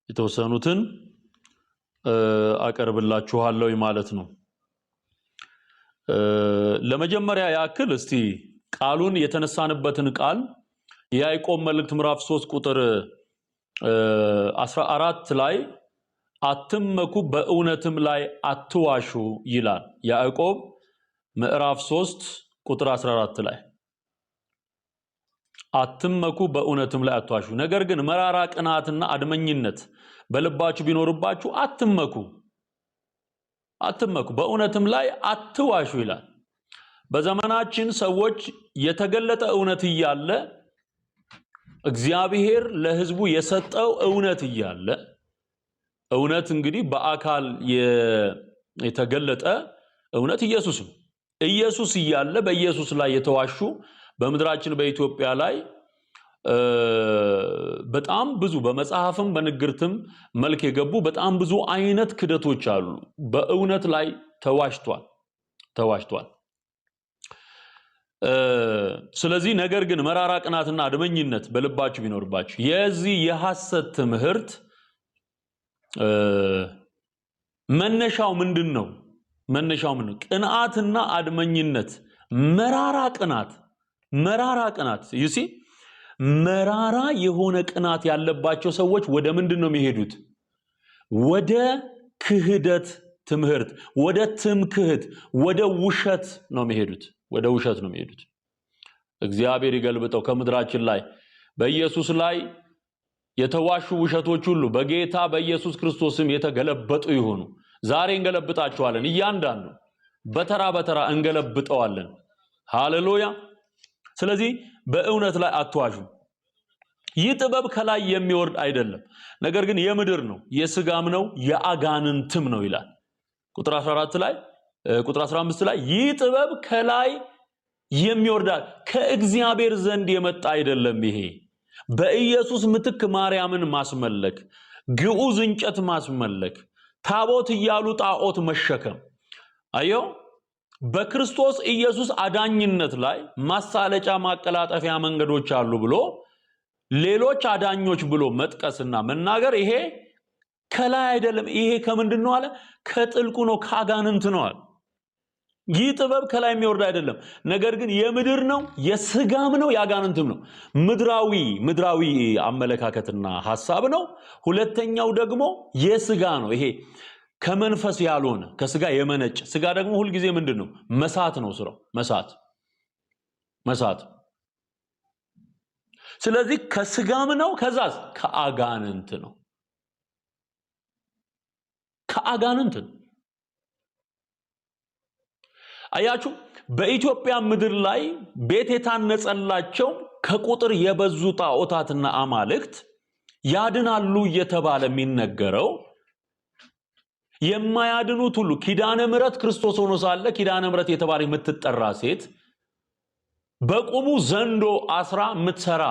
የተወሰኑትን አቀርብላችኋለሁ ማለት ነው። ለመጀመሪያ ያክል እስቲ ቃሉን የተነሳንበትን ቃል የያዕቆብ መልእክት ምዕራፍ 3 ቁጥር 14 ላይ አትመኩ በእውነትም ላይ አትዋሹ ይላል። ያዕቆብ ምዕራፍ 3 ቁጥር 14 ላይ አትመኩ በእውነትም ላይ አትዋሹ፣ ነገር ግን መራራ ቅናትና አድመኝነት በልባችሁ ቢኖርባችሁ አትመኩ በእውነትም ላይ አትዋሹ ይላል። በዘመናችን ሰዎች የተገለጠ እውነት እያለ እግዚአብሔር ለሕዝቡ የሰጠው እውነት እያለ እውነት እንግዲህ በአካል የተገለጠ እውነት ኢየሱስ ነው። ኢየሱስ እያለ በኢየሱስ ላይ የተዋሹ በምድራችን በኢትዮጵያ ላይ በጣም ብዙ በመጽሐፍም በንግርትም መልክ የገቡ በጣም ብዙ አይነት ክደቶች አሉ። በእውነት ላይ ተዋሽቷል። ስለዚህ ነገር ግን መራራ ቅናትና አድመኝነት በልባችሁ ቢኖርባችሁ የዚህ የሐሰት ትምህርት መነሻው ምንድነው? ቅናትና አድመኝነት፣ መራራ ቅናት ይሲ መራራ የሆነ ቅናት ያለባቸው ሰዎች ወደ ምንድነው የሚሄዱት? ወደ ክህደት ትምህርት፣ ወደ ትምክህት፣ ወደ ውሸት ነው የሚሄዱት። እግዚአብሔር ይገልብጠው ከምድራችን ላይ። በኢየሱስ ላይ የተዋሹ ውሸቶች ሁሉ በጌታ በኢየሱስ ክርስቶስም የተገለበጡ ይሆኑ። ዛሬ እንገለብጣቸዋለን። እያንዳንዱ በተራ እንገለብጠዋለን። ሃሌሉያ። ስለዚህ በእውነት ላይ አትዋሹ። ይህ ጥበብ ከላይ የሚወርድ አይደለም፣ ነገር ግን የምድር ነው፣ የሥጋም ነው፣ የአጋንንትም ነው ይላል። ቁጥር 15 ላይ ይህ ጥበብ ከላይ የሚወርድ ከእግዚአብሔር ዘንድ የመጣ አይደለም። ይሄ በኢየሱስ ምትክ ማርያምን ማስመለክ፣ ግዑዝ እንጨት ማስመለክ፣ ታቦት እያሉ ጣዖት መሸከም። አየው፣ በክርስቶስ ኢየሱስ አዳኝነት ላይ ማሳለጫ ማቀላጠፊያ መንገዶች አሉ ብሎ ሌሎች አዳኞች ብሎ መጥቀስና መናገር ይሄ ከላይ አይደለም። ይሄ ከምንድነው አለ? ከጥልቁ ነው፣ ከአጋንንት ነው አለ። ይህ ጥበብ ከላይ የሚወርድ አይደለም፣ ነገር ግን የምድር ነው፣ የሥጋም ነው፣ የአጋንንትም ነው። ምድራዊ አመለካከትና ሐሳብ ነው። ሁለተኛው ደግሞ የሥጋ ነው። ይሄ ከመንፈስ ያልሆነ ከሥጋ የመነጨ። ሥጋ ደግሞ ሁሉ ጊዜ ምንድነው? መሳት ነው ስራው፣ መሳት። ስለዚህ ከሥጋም ነው፣ ከዛስ ከአጋንንት ነው። አያችሁ፣ በኢትዮጵያ ምድር ላይ ቤት የታነጸላቸው ከቁጥር የበዙ ጣዖታትና አማልክት ያድናሉ እየተባለ የሚነገረው የማያድኑት ሁሉ ኪዳነ ምሕረት ክርስቶስ ሆኖ ሳለ ኪዳነ ምሕረት የተባለ የምትጠራ ሴት በቁሙ ዘንዶ አስራ የምትሰራ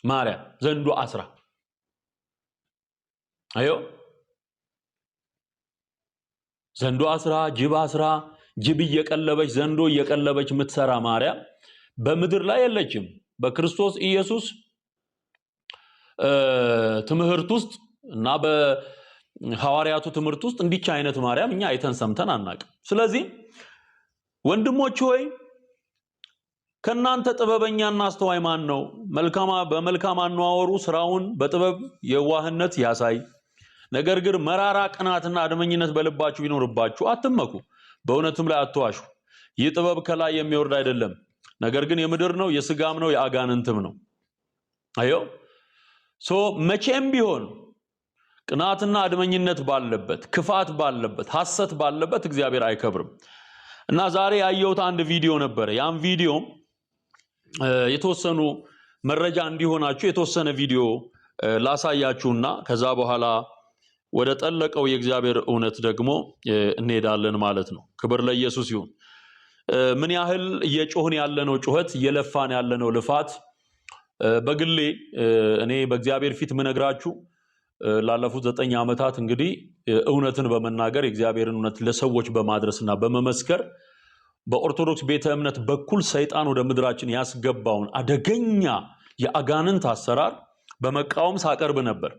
ማርያም፣ ዘንዶ አስራ ዘንዶ አስራ ጅብ አስራ ጅብ እየቀለበች ዘንዶ እየቀለበች የምትሰራ ማርያም በምድር ላይ የለችም። በክርስቶስ ኢየሱስ ትምህርት ውስጥ እና በሐዋርያቱ ትምህርት ውስጥ እንዲች አይነት ማርያም እኛ አይተን ሰምተን አናውቅም። ስለዚህ ወንድሞች ሆይ ከናንተ ጥበበኛና አስተዋይ ማን ነው? በመልካም አነዋወሩ ስራውን በጥበብ የዋህነት ያሳይ። ነገር ግን መራራ ቅናትና አድመኝነት በልባችሁ ቢኖርባችሁ አትመኩ፣ በእውነትም ላይ አትዋሹ። ይህ ጥበብ ከላይ የሚወርድ አይደለም፣ ነገር ግን የምድር ነው፣ የሥጋም ነው፣ የአጋንንትም ነው። መቼም ቢሆን ቅናትና አድመኝነት ባለበት፣ ክፋት ባለበት፣ ሐሰት ባለበት እግዚአብሔር አይከብርም። እና ዛሬ ያየሁት አንድ ቪዲዮ ነበር። ያን ቪዲዮ የተወሰኑ መረጃ እንዲሆናችሁ የተወሰነ ቪዲዮ ላሳያችሁና ከዛ በኋላ ወደ ጠለቀው የእግዚአብሔር እውነት ደግሞ እንሄዳለን ማለት ነው። ክብር ለኢየሱስ ይሁን። ምን ያህል እየጮህን ያለነው ጩኸት፣ እየለፋን ያለነው ልፋት በግሌ እኔ በእግዚአብሔር ፊት ምነግራችሁ ላለፉት 9 ዓመታት እንግዲህ እውነትን በመናገር የእግዚአብሔርን እውነት ለሰዎች በማድረስና በመመስከር በኦርቶዶክስ ቤተ እምነት በኩል ሰይጣን ወደ ምድራችን ያስገባውን አደገኛ የአጋንንት አሰራር በመቃወም ሳቀርብ ነበር።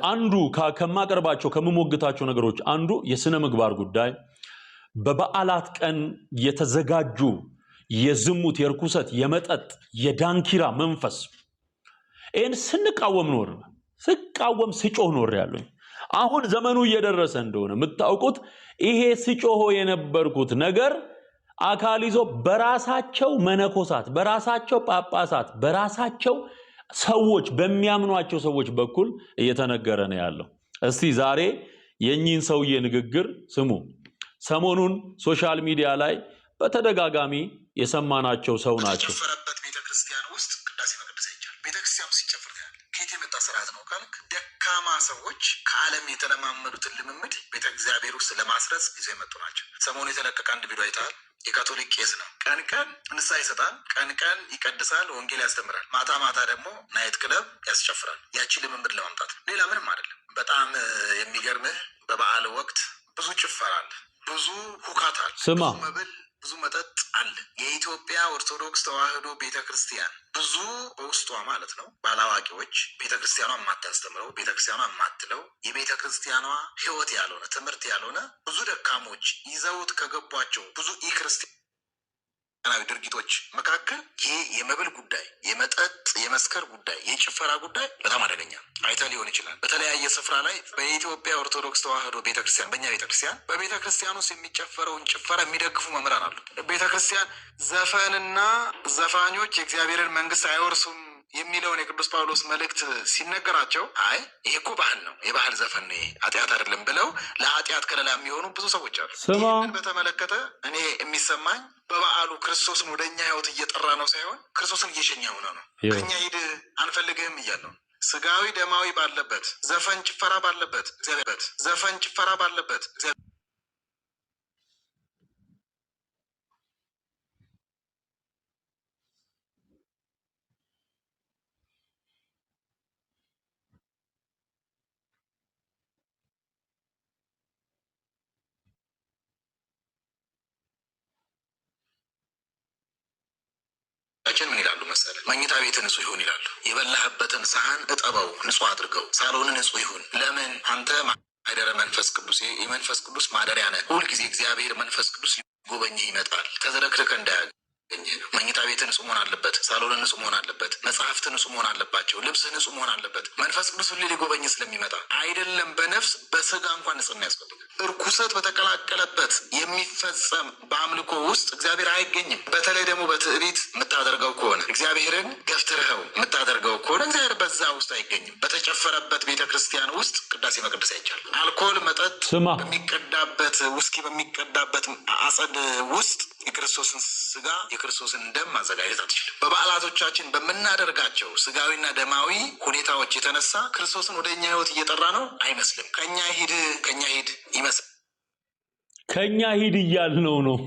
አንዱ ከማቀርባቸው ከመሞግታቸው ነገሮች አንዱ የሥነ ምግባር ጉዳይ፣ በበዓላት ቀን የተዘጋጁ የዝሙት፣ የርኩሰት፣ የመጠጥ፣ የዳንኪራ መንፈስ ይህን ስንቃወም ስጮህ ኖር ያለኝ። አሁን ዘመኑ እየደረሰ እንደሆነ የምታውቁት ይሄ ስጮሆ የነበርኩት ነገር አካል ይዞ በራሳቸው መነኮሳት፣ በራሳቸው ጳጳሳት፣ በራሳቸው ሰዎች በሚያምኗቸው ሰዎች በኩል እየተነገረ ነው ያለው። እስቲ ዛሬ የኚህን ሰውዬ ንግግር ስሙ። ሰሞኑን ሶሻል ሚዲያ ላይ በተደጋጋሚ የሰማናቸው ሰው ናቸው። ቤተክርስቲያን ውስጥ ቅዳሴ መቅደስ አይቻል። ቤተክርስቲያን ሲጨፍር ያለ ከየት የመጣ ስርዓት ነው ካልክ ደካማ ሰዎች ከዓለም የተለማመዱትን ልምምድ ቤተ እግዚአብሔር ውስጥ ለማስረጽ ይዘው የመጡ ናቸው። ሰሞኑ የተለቀቀ አንድ ቪዲዮ አይተሃል? የካቶሊክ ቄስ ነው። ቀን ቀን ንስሐ ይሰጣል፣ ቀን ቀን ይቀድሳል፣ ወንጌል ያስተምራል፣ ማታ ማታ ደግሞ ናይት ክለብ ያስጨፍራል። ያቺ ልምምድ ለማምጣት ሌላ ምንም አይደለም። በጣም የሚገርምህ በበዓል ወቅት ብዙ ጭፈራ አለ፣ ብዙ ሁካት አለ፣ ብዙ መብል፣ ብዙ መጠጥ አለ። የኢትዮጵያ ኦርቶዶክስ ተዋሕዶ ቤተክርስቲያን ብዙ በውስጧ ማለት ነው ባላዋቂዎች ቤተክርስቲያኗ የማታስተምረው ቤተክርስቲያኗ የማትለው የቤተክርስቲያኗ ሕይወት ያልሆነ ትምህርት ያልሆነ ብዙ ደካሞች ይዘውት ከገቧቸው ብዙ ኢክርስቲያናዊ ድርጊቶች መካከል ይሄ የመብል ጉዳይ፣ የመጠጥ የመስከር ጉዳይ፣ የጭፈራ ጉዳይ በጣም አደገኛ አይታ ሊሆን ይችላል። በተለያየ ስፍራ ላይ በኢትዮጵያ ኦርቶዶክስ ተዋሕዶ ቤተክርስቲያን፣ በእኛ ቤተክርስቲያን በቤተክርስቲያን ውስጥ የሚጨፈረውን ጭፈራ የሚደግፉ መምህራን አሉ። ቤተክርስቲያን ዘፈንና ዘፋኞች የእግዚአብሔርን መንግስት አይወርሱም የሚለውን የቅዱስ ጳውሎስ መልእክት ሲነገራቸው አይ ይሄ እኮ ባህል ነው፣ የባህል ዘፈን ነው፣ ኃጢአት አይደለም ብለው ለኃጢአት ከለላ የሚሆኑ ብዙ ሰዎች አሉ። ይህንን በተመለከተ እኔ የሚሰማኝ በበዓሉ ክርስቶስን ወደ እኛ ህይወት እየጠራ ነው ሳይሆን ክርስቶስን እየሸኘ ሆነ ነው። ከእኛ ሂድ አንፈልግህም እያለው ስጋዊ ደማዊ ባለበት ዘፈን ጭፈራ ባለበት ዘፈን ጭፈራ ባለበት ምን ይላሉ መሰለ? መኝታ ቤት ንጹህ ይሁን ይላሉ። የበላህበትን ሳህን እጠበው፣ ንጹህ አድርገው። ሳሎን ንጹህ ይሁን። ለምን? አንተ ማደረ መንፈስ ቅዱስ፣ የመንፈስ ቅዱስ ማደሪያ ነህ። ሁልጊዜ እግዚአብሔር መንፈስ ቅዱስ ሊጎበኝህ ይመጣል። ተዝረክርከ እንዳያገኝህ ነው። መኝታ ቤት ንጹህ መሆን አለበት። ሳሎን ንጹህ መሆን አለበት። መጽሐፍት ንጹህ መሆን አለባቸው። ልብስ ንጹህ መሆን አለበት። መንፈስ ቅዱስ ሁሌ ሊጎበኝ ስለሚመጣ አይደለም በነፍስ በስጋ እንኳን ንጽህና ያስፈልጋል። እርኩሰት በተቀላቀለበት የሚፈጸም በአምልኮ ውስጥ እግዚአብሔር አይገኝም። በተለይ ደግሞ በትዕቢት የምታደርገው ከሆነ እግዚአብሔርን ገፍትረኸው የምታደርገው ከሆነ እግዚአብሔር በዛ ውስጥ አይገኝም። በተጨፈረበት ቤተ ክርስቲያን ውስጥ ቅዳሴ መቅደስ አይቻልም። አልኮል መጠጥ በሚቀዳበት ውስኪ በሚቀዳበት አጸድ ውስጥ የክርስቶስን ስጋ የክርስቶስን ደም ማዘጋጀት አትችልም። በበዓላቶቻችን በምናደርጋቸው ስጋዊና ደማዊ ሁኔታዎች የተነሳ ክርስቶስን ወደ እኛ ህይወት እየጠራ ነው አይመስልም። ከኛ ሂድ ይመስል ከኛ ሂድ እያልነው ነው።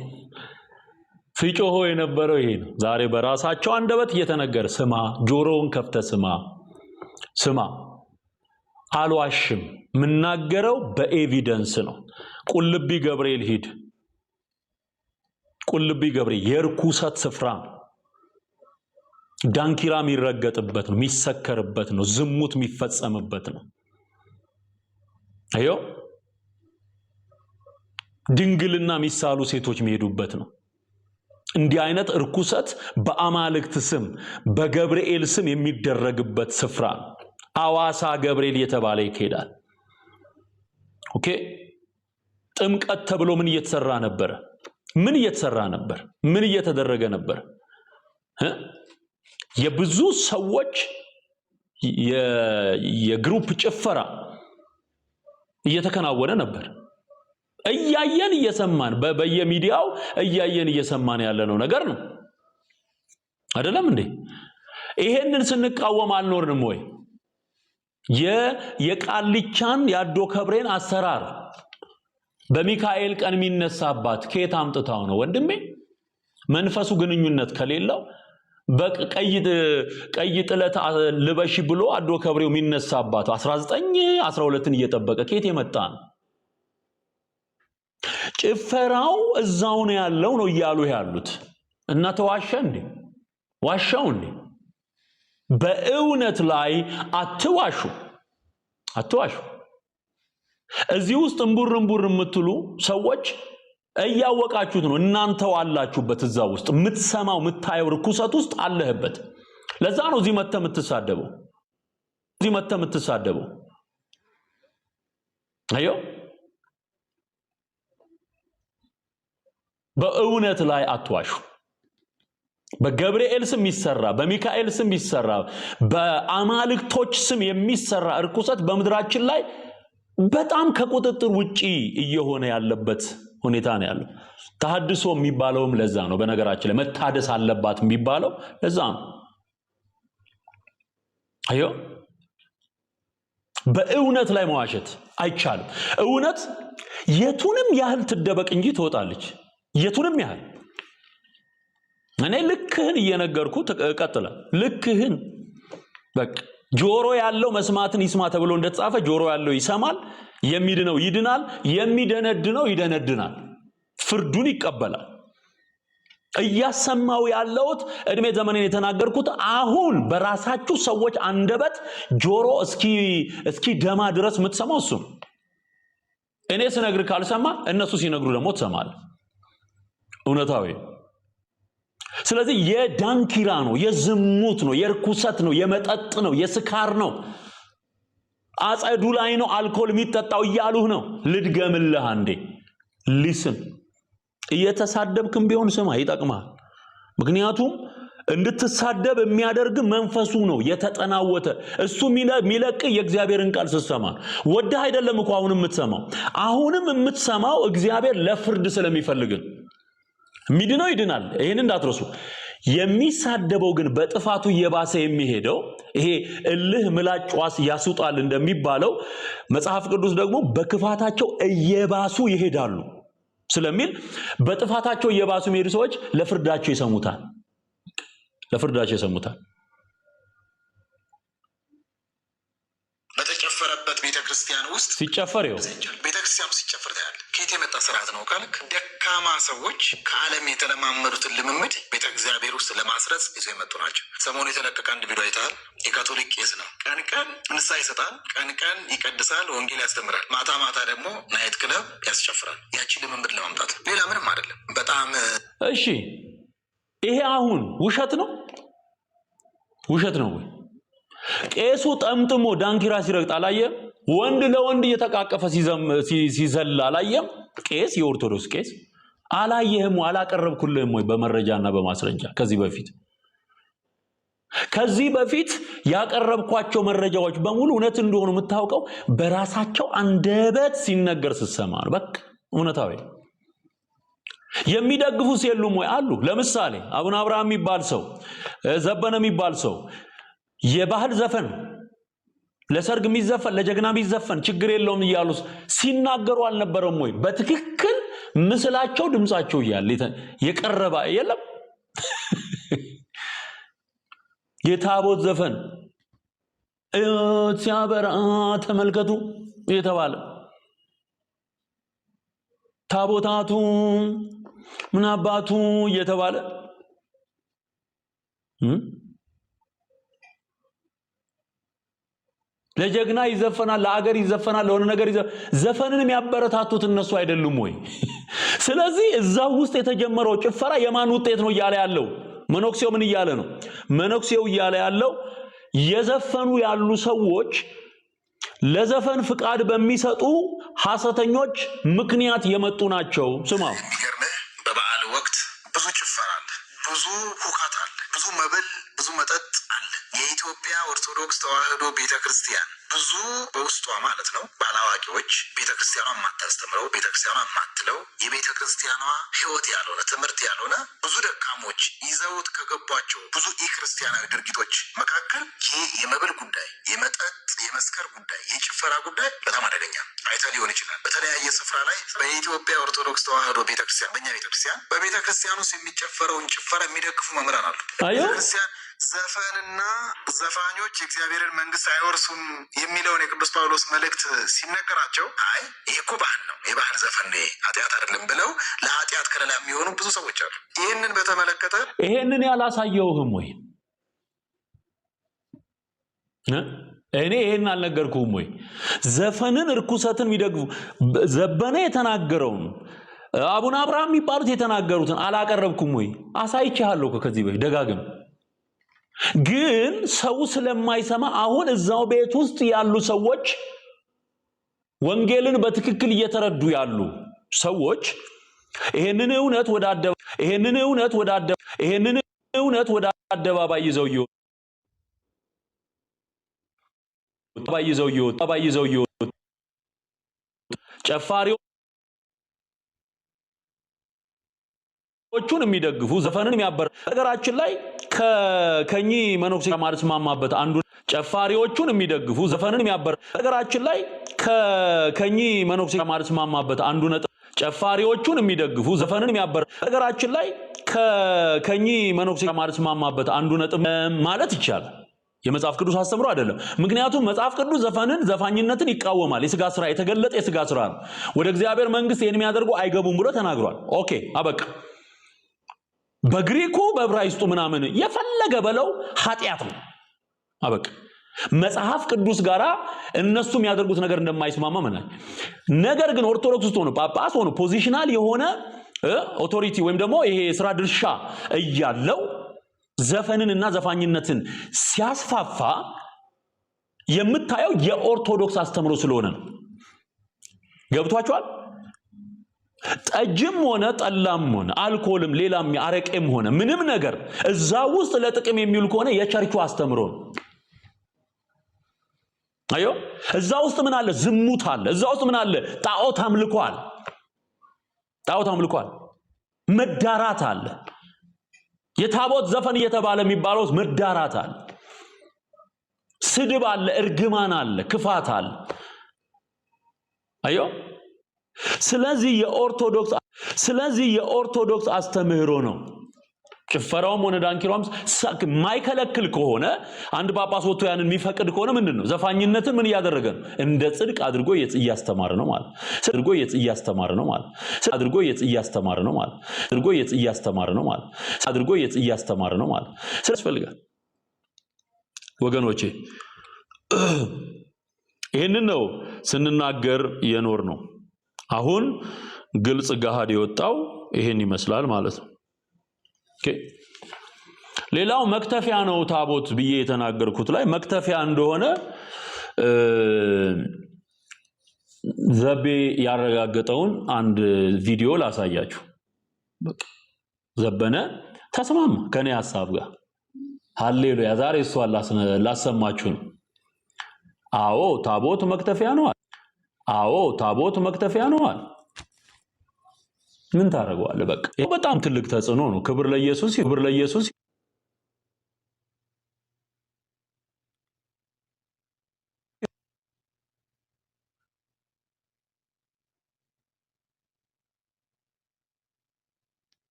ሲጮሆ የነበረው ይሄ ነው። ዛሬ በራሳቸው አንደበት እየተነገረ ስማ፣ ጆሮውን ከፍተህ ስማ። አልዋሽም፣ የምናገረው በኤቪደንስ ነው። ቁልቢ ገብርኤል ሂድ። ቁልቢ ገብርኤል የርኩሰት ስፍራ ነው። ዳንኪራ የሚረገጥበት ነው፣ የሚሰከርበት ነው፣ ዝሙት የሚፈጸምበት ነው። አዮ ድንግልና የሚሳሉ ሴቶች የሚሄዱበት ነው። እንዲህ አይነት እርኩሰት በአማልክት ስም በገብርኤል ስም የሚደረግበት ስፍራ አዋሳ ገብርኤል የተባለ ይካሄዳል። ኦኬ። ጥምቀት ተብሎ ምን እየተሰራ ነበር? ምን እየተደረገ ነበር? የብዙ ሰዎች የግሩፕ ጭፈራ እየተከናወነ ነበር። እያየን እየሰማን በየሚዲያው እያየን እየሰማን ያለነው ነገር ነው አይደለም እንዴ? ይሄንን ስንቃወም አልኖርንም ወይ? የቃልቻን ያዶ ከብሬን አሰራር በሚካኤል ቀን የሚነሳባት ከየት አምጥታው ነው ወንድሜ? መንፈሱ ግንኙነት ከሌለው በቀይ ጥለት ልበሺ ብሎ አዶ ከብሬው የሚነሳባት 19 12ን እየጠበቀ ከየት የመጣ ነው? ጭፈራው እዛው ነው ያለው ነው እያሉ ያሉት። እና ተዋሸ እንዴ? ዋሻው እንዴ? በእውነት ላይ አትዋሹ። እዚህ ውስጥ እንቡር የምትሉ ሰዎች እያወቃችሁት ነው። እናንተው አላችሁበት እዛ ውስጥ የምትሰማው የምታየው ርኩሰት ውስጥ አለህበት። ለዛ ነው እዚህ መተህ የምትሳደበው። አዮ በእውነት ላይ አትዋሹ። በገብርኤል ስም ይሰራ፣ በሚካኤል ስም ይሰራ፣ በአማልክቶች ስም የሚሰራ ርኩሰት በምድራችን ላይ በጣም ከቁጥጥር ውጪ እየሆነ ያለበት ሁኔታ ነው ያለው። ተሐድሶ የሚባለውም ለዛ ነው። በነገራችን ላይ መታደስ አለባት የሚባለው ለዛ ነው። አዮ በእውነት ላይ መዋሸት አይቻልም። እውነት የቱንም ያህል ትደበቅ እንጂ ትወጣለች። የቱንም ያህል እኔ ልክህን እየነገርኩ ተቀጥለ ልክህን በቃ ጆሮ ያለው መስማትን ይስማ ተብሎ እንደተጻፈ ጆሮ ያለው ይሰማል፣ የሚድነው ይድናል፣ የሚደነድነው ይደነድናል፣ ፍርዱን ይቀበላል። እያሰማው ያለውት እድሜ ዘመኔን የተናገርኩት አሁን በራሳችሁ ሰዎች አንደበት ጆሮ እስኪ ደማ ድረስ የምትሰማው እሱ ነው። እኔ ስነግር ካልሰማ እነሱ ሲነግሩ ደግሞ ትሰማለህ። እውነታዊ። ስለዚህ የዳንኪራ ነው፣ የዝሙት ነው፣ የርኩሰት ነው፣ የመጠጥ ነው፣ የስካር ነው፣ አጸዱ ላይ ነው አልኮል የሚጠጣው እያሉህ ነው። ልድገምልህ አንዴ ሊስን። እየተሳደብክም ቢሆን ስማ፣ ይጠቅማል። ምክንያቱም እንድትሳደብ የሚያደርግ መንፈሱ ነው የተጠናወተ። እሱ ሚለቅ የእግዚአብሔርን ቃል ስትሰማ ወደህ አይደለም እኮ አሁንም የምትሰማው እግዚአብሔር ለፍርድ ስለሚፈልግ ሚድነው ይድናል። ይሄን እንዳትረሱ። የሚሳደበው ግን በጥፋቱ እየባሰ የሚሄደው ይሄ እልህ ምላጭ ዋስ ያስውጣል እንደሚባለው መጽሐፍ ቅዱስ ደግሞ በክፋታቸው እየባሱ ይሄዳሉ ስለሚል በጥፋታቸው እየባሱ የሚሄዱ ሰዎች ለፍርዳቸው ይሰሙታል። በተጨፈረበት ቤተክርስቲያን ውስጥ ሲጨፈር ይው ቤተክርስቲያኑ ሲጨፈር ታያለህ። ከየት የመጣ ስርዓት ነው ካልክ ደካማ ሰዎች ከዓለም የተለማመዱትን ልምምድ ቤተ እግዚአብሔር ውስጥ ለማስረጽ ይዘው የመጡ ናቸው። ሰሞኑ የተለቀቀ አንድ ቪዲዮ አይተሃል? የካቶሊክ ቄስ ነው። ቀን ቀን ንስሐ ይሰጣል፣ ቀን ቀን ይቀድሳል፣ ወንጌል ያስተምራል፣ ማታ ማታ ደግሞ ናይት ክለብ ያስጨፍራል። ያቺ ልምምድ ለማምጣት ሌላ ምንም አይደለም። በጣም እሺ። ይሄ አሁን ውሸት ነው ወይ? ቄሱ ጠምጥሞ ዳንኪራ ሲረግጥ አላየም? ወንድ ለወንድ እየተቃቀፈ ሲዘል አላየም? ቄስ፣ የኦርቶዶክስ ቄስ አላየህም? አላቀረብኩልህም ወይ በመረጃና በማስረጃ? ከዚህ በፊት ያቀረብኳቸው መረጃዎች በሙሉ እውነት እንደሆኑ የምታውቀው በራሳቸው አንደበት ሲነገር ስትሰማ ነው። በቃ እውነታዊ። የሚደግፉስ የሉም ወይ? አሉ። ለምሳሌ አቡነ አብርሃም የሚባል ሰው፣ ዘበነ የሚባል ሰው የባህል ዘፈን ለሰርግ የሚዘፈን ለጀግና የሚዘፈን ችግር የለውም እያሉ ሲናገሩ አልነበረም ወይ? በትክክል ምስላቸው ድምጻቸው እያለ የቀረበ የለም? የታቦት ዘፈን ሲያበራ ተመልከቱ የተባለ ታቦታቱ ምን አባቱ እየተባለ ለጀግና ይዘፈናል፣ ለአገር ይዘፈናል፣ ለሆነ ነገር ዘፈንንም ያበረታቱት እነሱ አይደሉም ወይ? ስለዚህ እዛው ውስጥ የተጀመረው ጭፈራ የማን ውጤት ነው እያለ ያለው? መነኩሴው ምን እያለ ነው? መነኩሴው እያለ ያለው የዘፈኑ ያሉ ሰዎች ለዘፈን ፍቃድ በሚሰጡ ሐሰተኞች ምክንያት የመጡ ናቸው። ስማው። የሚገርምህ በበዓል ወቅት ብዙ ጭፈራ አለ፣ ብዙ ሁካት አለ፣ ብዙ መብል፣ ብዙ መጠጥ አለ። የኢትዮጵያ ኦርቶዶክስ ተዋሕዶ ቤተክርስቲያን ብዙ በውስጧ ማለት ነው ባላዋቂዎች ቤተክርስቲያኗ የማታስተምረው ቤተክርስቲያኗ የማትለው የቤተክርስቲያኗ ሕይወት ያልሆነ ትምህርት ያልሆነ ብዙ ደካሞች ይዘውት ከገቧቸው ብዙ የክርስቲያናዊ ድርጊቶች መካከል ይህ የመብል ጉዳይ፣ የመጠጥ የመስከር ጉዳይ፣ የጭፈራ ጉዳይ በጣም አደገኛ አይተህ ሊሆን ይችላል። በተለያየ ስፍራ ላይ በኢትዮጵያ ኦርቶዶክስ ተዋሕዶ ቤተክርስቲያን በእኛ ቤተክርስቲያን በቤተክርስቲያን ውስጥ የሚጨፈረውን ጭፈራ የሚደግፉ መምህራን አሉ። ቤተክርስቲያን ዘፈንና ዘፋኞች የእግዚአብሔርን መንግስት አይወርሱም የሚለውን የቅዱስ ጳውሎስ መልእክት ሲነገራቸው አይ ይህ እኮ ባህል ነው፣ የባህል ዘፈን ነው፣ ኃጢአት አይደለም ብለው ለኃጢአት ከለላ የሚሆኑ ብዙ ሰዎች አሉ። ይህንን በተመለከተ ይሄንን ያላሳየውህም ወይ? እኔ ይሄን አልነገርኩህም ወይ? ዘፈንን እርኩሰትን የሚደግፉ ዘበነ የተናገረውን አቡነ አብርሃም የሚባሉት የተናገሩትን አላቀረብኩም ወይ? አሳይቻለሁ ከዚህ በፊት ደጋግም። ግን ሰው ስለማይሰማ አሁን እዛው ቤት ውስጥ ያሉ ሰዎች ወንጌልን በትክክል እየተረዱ ያሉ ሰዎች ይሄንን እውነት ወደ አደባባይ ይዘው ይወጡ ጨፋሪዎቹን የሚደግፉ ዘፈንን የሚያበር ነገራችን ላይ ከከኚ መነኩሴ ጋር ማማበት አንዱ ጨፋሪዎቹን የሚደግፉ ዘፈንን የሚያበር ነገራችን ላይ ከከኚ መነኩሴ ጋር ማማበት አንዱ ነጥብ ጨፋሪዎቹን የሚደግፉ ዘፈንን የሚያበር ነገራችን ላይ ከከኚ መነኩሴ ጋር ማማበት አንዱ ነጥብ ማለት ይቻላል። የመጽሐፍ ቅዱስ አስተምሮ አይደለም። ምክንያቱም መጽሐፍ ቅዱስ ዘፋኝነትን ይቃወማል። የሥጋ ስራ የተገለጠ የሥጋ ስራ ነው። ወደ እግዚአብሔር መንግስት ይሄን የሚያደርጉ አይገቡም ብሎ ተናግሯል። ኦኬ አበቃ። በግሪኩ በዕብራይስጡ ምናምን የፈለገ በለው ኃጢአት ነው። አበቃ። መጽሐፍ ቅዱስ ጋራ እነሱ የሚያደርጉት ነገር እንደማይስማማ ማለት። ነገር ግን ኦርቶዶክስ ውስጥ ሆኖ ጳጳስ ሆኖ ፖዚሽናል የሆነ ኦቶሪቲ ወይም ደግሞ ይሄ ስራ ድርሻ እያለው ዘፈንንና ዘፋኝነትን ሲያስፋፋ የምታየው የኦርቶዶክስ አስተምሮ ስለሆነ ነው። ገብቷችኋል? ጠጅም ሆነ ጠላም ሆነ አልኮልም ሌላም አረቄም ሆነ ምንም ነገር እዛ ውስጥ ለጥቅም የሚውል ከሆነ የቸርቹ አስተምሮ ነው። አዮ እዛ ውስጥ ምን አለ? ዝሙት አለ። እዛ ውስጥ ምን አለ? ጣዖት አምልኮ አለ። መዳራት አለ። የታቦት ዘፈን እየተባለ የሚባለው መዳራት አለ። ስድብ አለ፣ እርግማን አለ፣ ክፋት አለ። አዮ ስለዚህ የኦርቶዶክስ አስተምህሮ ነው። ጭፈራውም ሆነ ዳንኪራውም ማይከለክል ከሆነ አንድ ጳጳስ ወጥቶ ያንን የሚፈቅድ ከሆነ ምንድነው? ዘፋኝነትን ምን እያደረገ ነው? እንደ ጽድቅ አድርጎ እያስተማረ ነው ማለት ስለዚህ ወገኖቼ ይሄንን ነው ስንናገር የኖር ነው። አሁን ግልጽ ገሃድ የወጣው ይሄን ይመስላል ማለት ነው። ሌላው መክተፊያ ነው ታቦት ብዬ የተናገርኩት ላይ መክተፊያ እንደሆነ ዘቤ ያረጋገጠውን አንድ ቪዲዮ ላሳያችሁ። ዘበነ ተስማማ ከኔ ሐሳብ ጋር። ሃሌሉያ! ዛሬ እሱ ላሰማችሁ ነው። አዎ ታቦት መክተፊያ ነው። ምን ታረጋዋለህ? በቃ በጣም ትልቅ ተጽዕኖ ነው። ክብር ለኢየሱስ።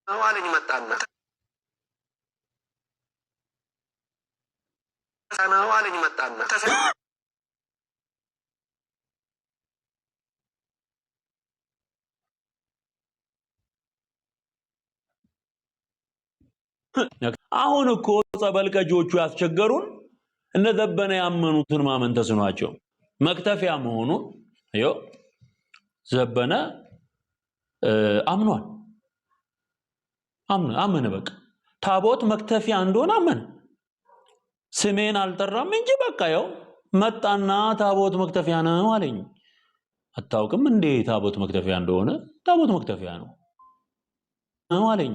አዋለኝ መጣና አሁን እኮ ጸበል ቀጂዎቹ ያስቸገሩን እነ ዘበነ ያመኑትን ማመን ተስኗቸው መክተፊያ መሆኑን ዘበነ አመነ። በቃ ታቦት መክተፊያ እንደሆነ አመነ። ስሜን አልጠራም እንጂ በቃ መጣና ታቦት መክተፊያ ነው አለኝ። አታውቅም እንዴ ታቦት መክተፊያ እንደሆነ? ታቦት መክተፊያ ነው አለኝ።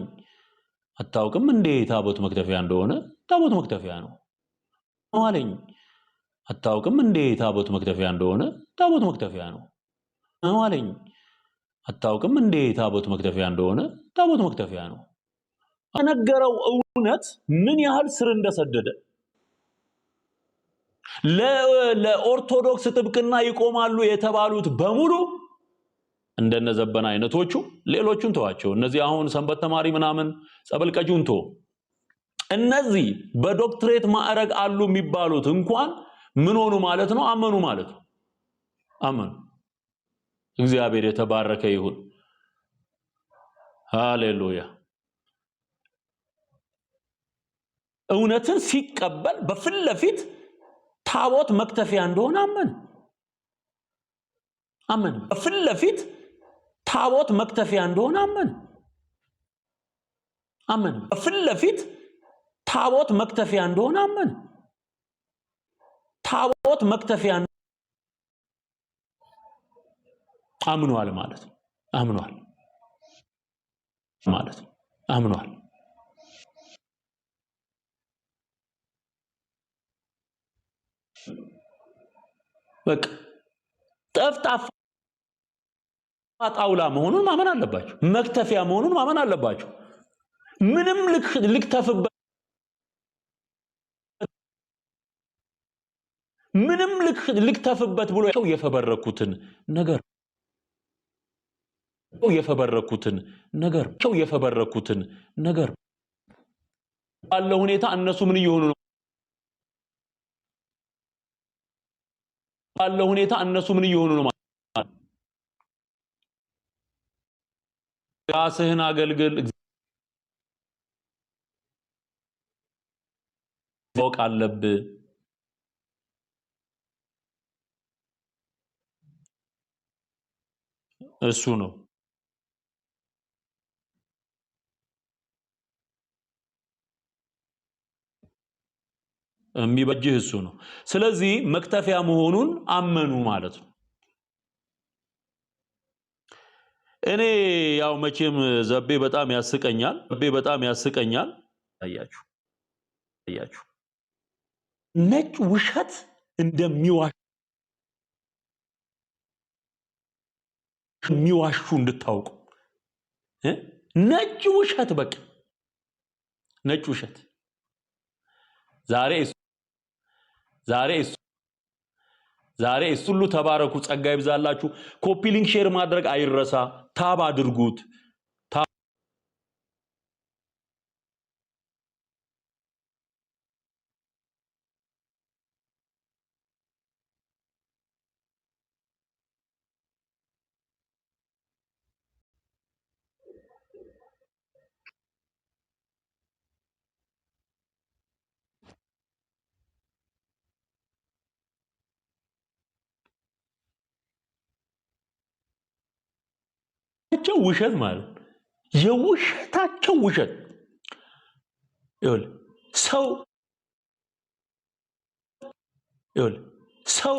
አታውቅም እንዴ ታቦት መክተፊያ እንደሆነ? ታቦት መክተፊያ ነው አለኝ። አታውቅም እንዴ ታቦት መክተፊያ እንደሆነ? ታቦት መክተፊያ ነው አለኝ። አታውቅም እንዴ ታቦት መክተፊያ እንደሆነ? ታቦት መክተፊያ ነው። የነገረው እውነት ምን ያህል ስር እንደሰደደ ለኦርቶዶክስ ጥብቅና ይቆማሉ የተባሉት በሙሉ እንደነ ዘበነ አይነቶቹ ሌሎቹን ተዋቸው። እነዚህ አሁን ሰንበት ተማሪ ምናምን ጸበል ቀጂውን እነዚህ በዶክትሬት ማዕረግ አሉ የሚባሉት እንኳን ምን ሆኑ ማለት ነው? አመኑ ማለት ነው። አመኑ። እግዚአብሔር የተባረከ ይሁን። ሃሌሉያ። እውነትን ሲቀበል በፊት ለፊት ታቦት መክተፊያ እንደሆነ አመን። በፊት ለፊት ታቦት መክተፊያ እንደሆነ አመን። በፊት ለፊት ታቦት መክተፊያ እንደሆነ አመን። ታቦት መክተፊያ አምኗል ማለት ነው። አምኗል ማለት ነው። አምኗል። በቃ ጠፍጣፋ ጣውላ መሆኑን ማመን አለባቸው። መክተፊያ መሆኑን ማመን አለባቸው። ምንም ልክተፍበት ምንም ልክተፍበት ብሎ የፈበረኩትን ነገር ባለው ሁኔታ እነሱ ምን እየሆኑ ነው? ባለው ሁኔታ እነሱ ምን እየሆኑ ነው? ራስህን አገልግል። ማወቅ አለብህ። እሱ ነው የሚበጅህ፣ እሱ ነው። ስለዚህ መክተፊያ መሆኑን አመኑ ማለት ነው። እኔ ያው መቼም ዘቤ በጣም ያስቀኛል። አያችሁ ነጭ ውሸት እንደሚዋሹ እንድታውቁ። ነጭ ውሸት፣ በቃ ነጭ ውሸት። ዛሬ እሱ ሁሉ ተባረኩ። ጸጋ ይብዛላችሁ። ኮፒ ሊንክ ሼር ማድረግ አይረሳ። ታብ አድርጉት። ውሸት ማለት የውሸታቸው ውሸት ሰው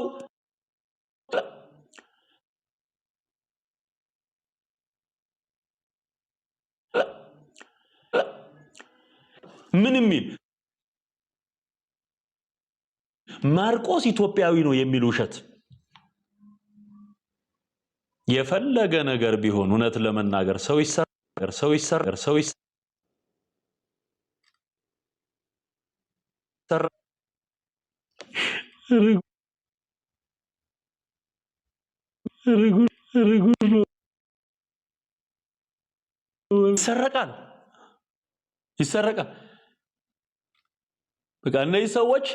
ምን የሚል ማርቆስ ኢትዮጵያዊ ነው የሚል ውሸት። የፈለገ ነገር ቢሆን እውነት ለመናገር ሰው ይሰራል። ይሰረቃል። በቃ እነዚህ ሰዎች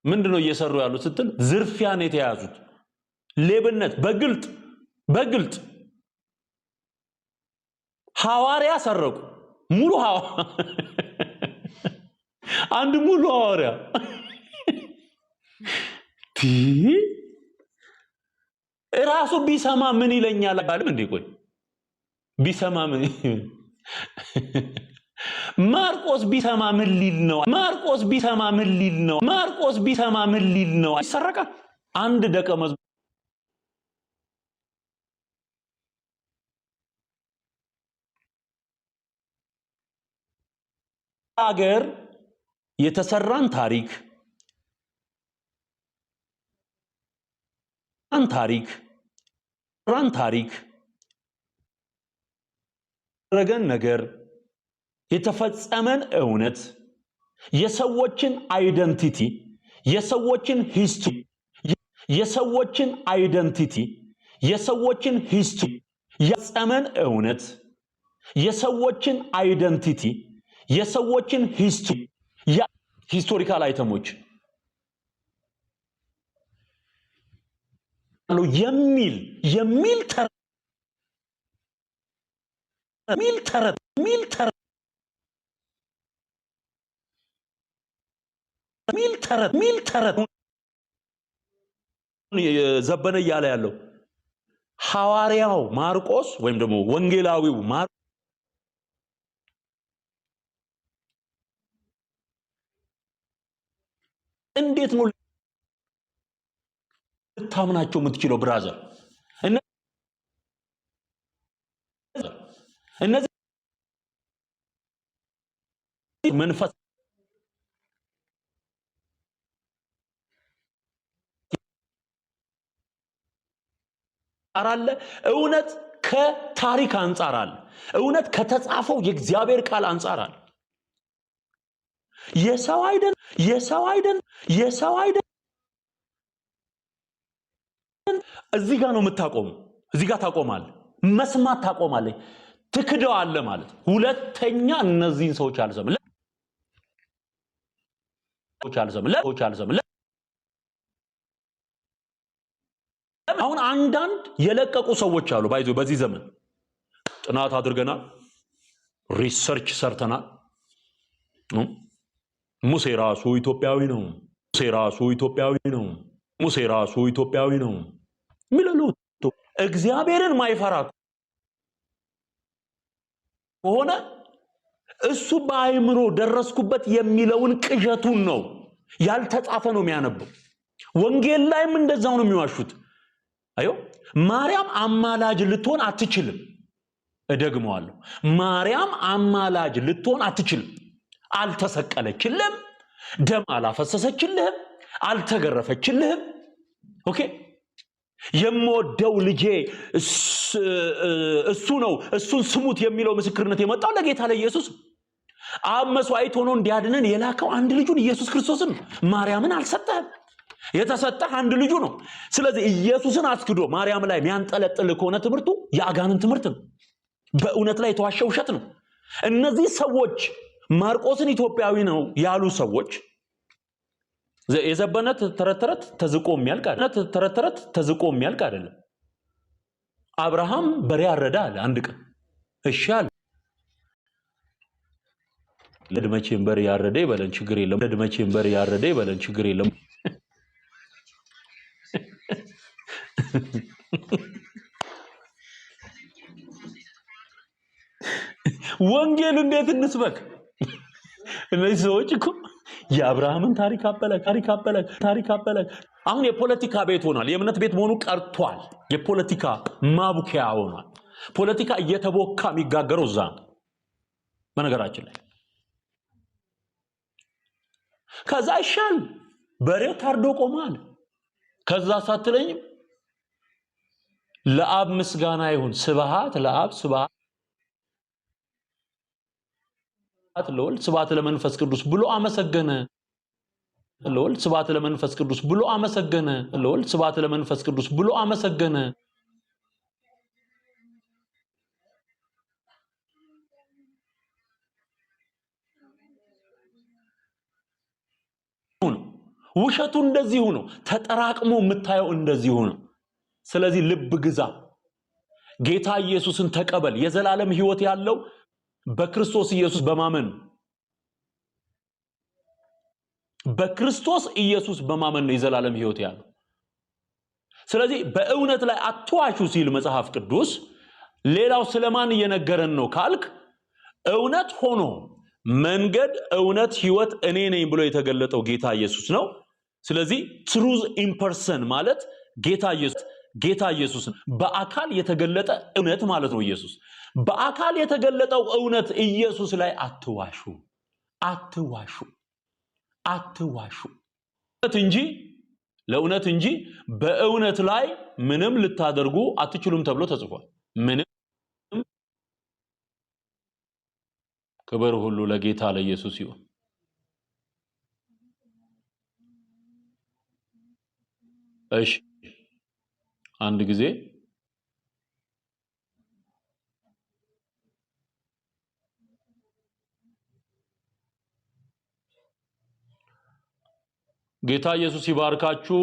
ምንድነው እየሰሩ ያሉት ስትል ዝርፊያን የተያዙት ሌብነት በግልጥ ሐዋርያ ሰረቁ። አንድ ሙሉ ሐዋርያ ራሱ ቢሰማ ምን ይለኛል አላለም እንዴ? ቆይ ቢሰማ ምን ማርቆስ ቢሰማ ምን ሊል ነው? ይሰረቃል። አንድ ደቀ መዝሙር ሀገር የተሰራን ታሪክ ረገን ነገር የተፈጸመን እውነት የሰዎችን አይደንቲቲ የሰዎችን ሂስትሪ የሰዎችን አይደንቲቲ የሰዎችን ሂስትሪ የዘመን እውነት የሰዎችን አይደንቲቲ የሰዎችን ሂስትሪ ሂስቶሪካል አይተሞች የሚል ተረት ዘበነ እያለ ያለው ሐዋርያው ማርቆስ ወይም ደግሞ ወንጌላዊው ማርቆስ እንዴት ነው ልታምናቸው የምትችለው? ብራዘር እነዚህ መንፈስ አለ። እውነት ከታሪክ አንጻር አለ። እውነት ከተጻፈው የእግዚአብሔር ቃል አንጻር አለ። የሰው አይደል እዚህ ጋር ነው የምታቆመው። እዚህ ጋር ታቆማለህ። መስማት ታቆማለህ። ትክደዋለህ ማለት ሁለተኛ እነዚህን ሰዎች አልሰማም። አሁን አንዳንድ የለቀቁ ሰዎች አሉ። ባይዞ በዚህ ዘመን ጥናት አድርገናል፣ ሪሰርች ሰርተናል። ሙሴ ራሱ ኢትዮጵያዊ ነው። ሙሴ ራሱ ኢትዮጵያዊ ነው ሚለሉ እግዚአብሔርን ማይፈራ ከሆነ እሱ በአይምሮ ደረስኩበት የሚለውን ቅዠቱን ነው ያልተጻፈ ነው የሚያነበው። ወንጌል ላይም እንደዛው ነው የሚዋሹት። አዮ ማርያም አማላጅ ልትሆን አትችልም። እደግመዋለሁ፣ ማርያም አማላጅ ልትሆን አትችልም። አልተሰቀለችልህም፣ ደም አላፈሰሰችልህም፣ አልተገረፈችልህም። ኦኬ የምወደው ልጄ እሱ ነው እሱን ስሙት የሚለው ምስክርነት የመጣው ለጌታ ለኢየሱስ አብ መስዋዕት ሆኖ እንዲያድነን የላከው አንድ ልጁን ኢየሱስ ክርስቶስን ማርያምን አልሰጠህም። የተሰጠህ አንድ ልጁ ነው። ስለዚህ ኢየሱስን አስክዶ ማርያም ላይ የሚያንጠለጥል ከሆነ ትምህርቱ የአጋንንት ትምህርት ነው። በእውነት ላይ የተዋሸ ውሸት ነው። እነዚህ ሰዎች ማርቆስን ኢትዮጵያዊ ነው ያሉ ሰዎች የዘበነት ተረተረት ተዝቆ የሚያልቅ አይደለም። አብርሃም በሬ አረዳ አለ አንድ ቀን። እሺ አለ። ለድመቼም በሬ ያረደ ይበለን ችግር የለም። ወንጌል እንዴት እንስበክ? እነዚህ ሰዎች እኮ የአብርሃምን ታሪክ አበላክ። አሁን የፖለቲካ ቤት ሆኗል። የእምነት ቤት መሆኑ ቀርቷል። የፖለቲካ ማቡኪያ ሆኗል። ፖለቲካ እየተቦካ የሚጋገረው እዛ ነው። በነገራችን ላይ ከዛ ይሻል በሬው ታርዶ ቆሟል። ከዛ ሳትለኝም ለአብ ምስጋና ይሁን፣ ስብሐት ለአብ፣ ስብሐት ለወልድ፣ ስብሐት ለመንፈስ ቅዱስ ብሎ አመሰገነ። ለወልድ ስብሐት ለመንፈስ ቅዱስ ብሎ አመሰገነ። ለወልድ ስብሐት ለመንፈስ ቅዱስ ብሎ አመሰገነ። ውሸቱ እንደዚሁ ነው። ተጠራቅሞ የምታየው እንደዚሁ ነው። ስለዚህ ልብ ግዛ፣ ጌታ ኢየሱስን ተቀበል። የዘላለም ሕይወት ያለው በክርስቶስ ኢየሱስ በማመን ነው የዘላለም ሕይወት ያለው። ስለዚህ በእውነት ላይ አትዋሹ ሲል መጽሐፍ ቅዱስ ሌላው ስለማን እየነገረን ነው ካልክ፣ እውነት ሆኖ መንገድ፣ እውነት፣ ሕይወት እኔ ነኝ ብሎ የተገለጠው ጌታ ኢየሱስ ነው። ስለዚህ ትሩዝ ኢን ፐርሰን ማለት ጌታ ኢየሱስ በአካል የተገለጠ እውነት ማለት ነው። ኢየሱስ በአካል የተገለጠው እውነት ኢየሱስ ላይ አትዋሹ ለእውነት እንጂ በእውነት ላይ ምንም ልታደርጉ አትችሉም ተብሎ ተጽፏል። ምንም። ክብር ሁሉ ለጌታ ለኢየሱስ ይሁን። እሺ አንድ ጊዜ ጌታ ኢየሱስ ይባርካችሁ።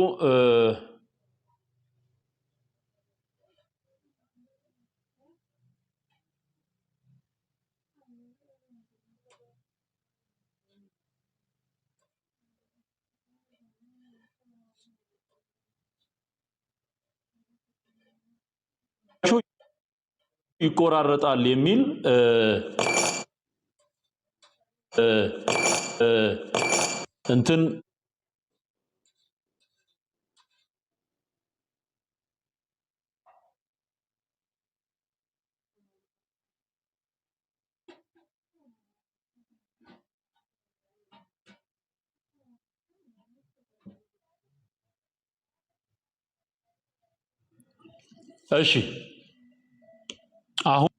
ይቆራረጣል የሚል እንትን እሺ አሁን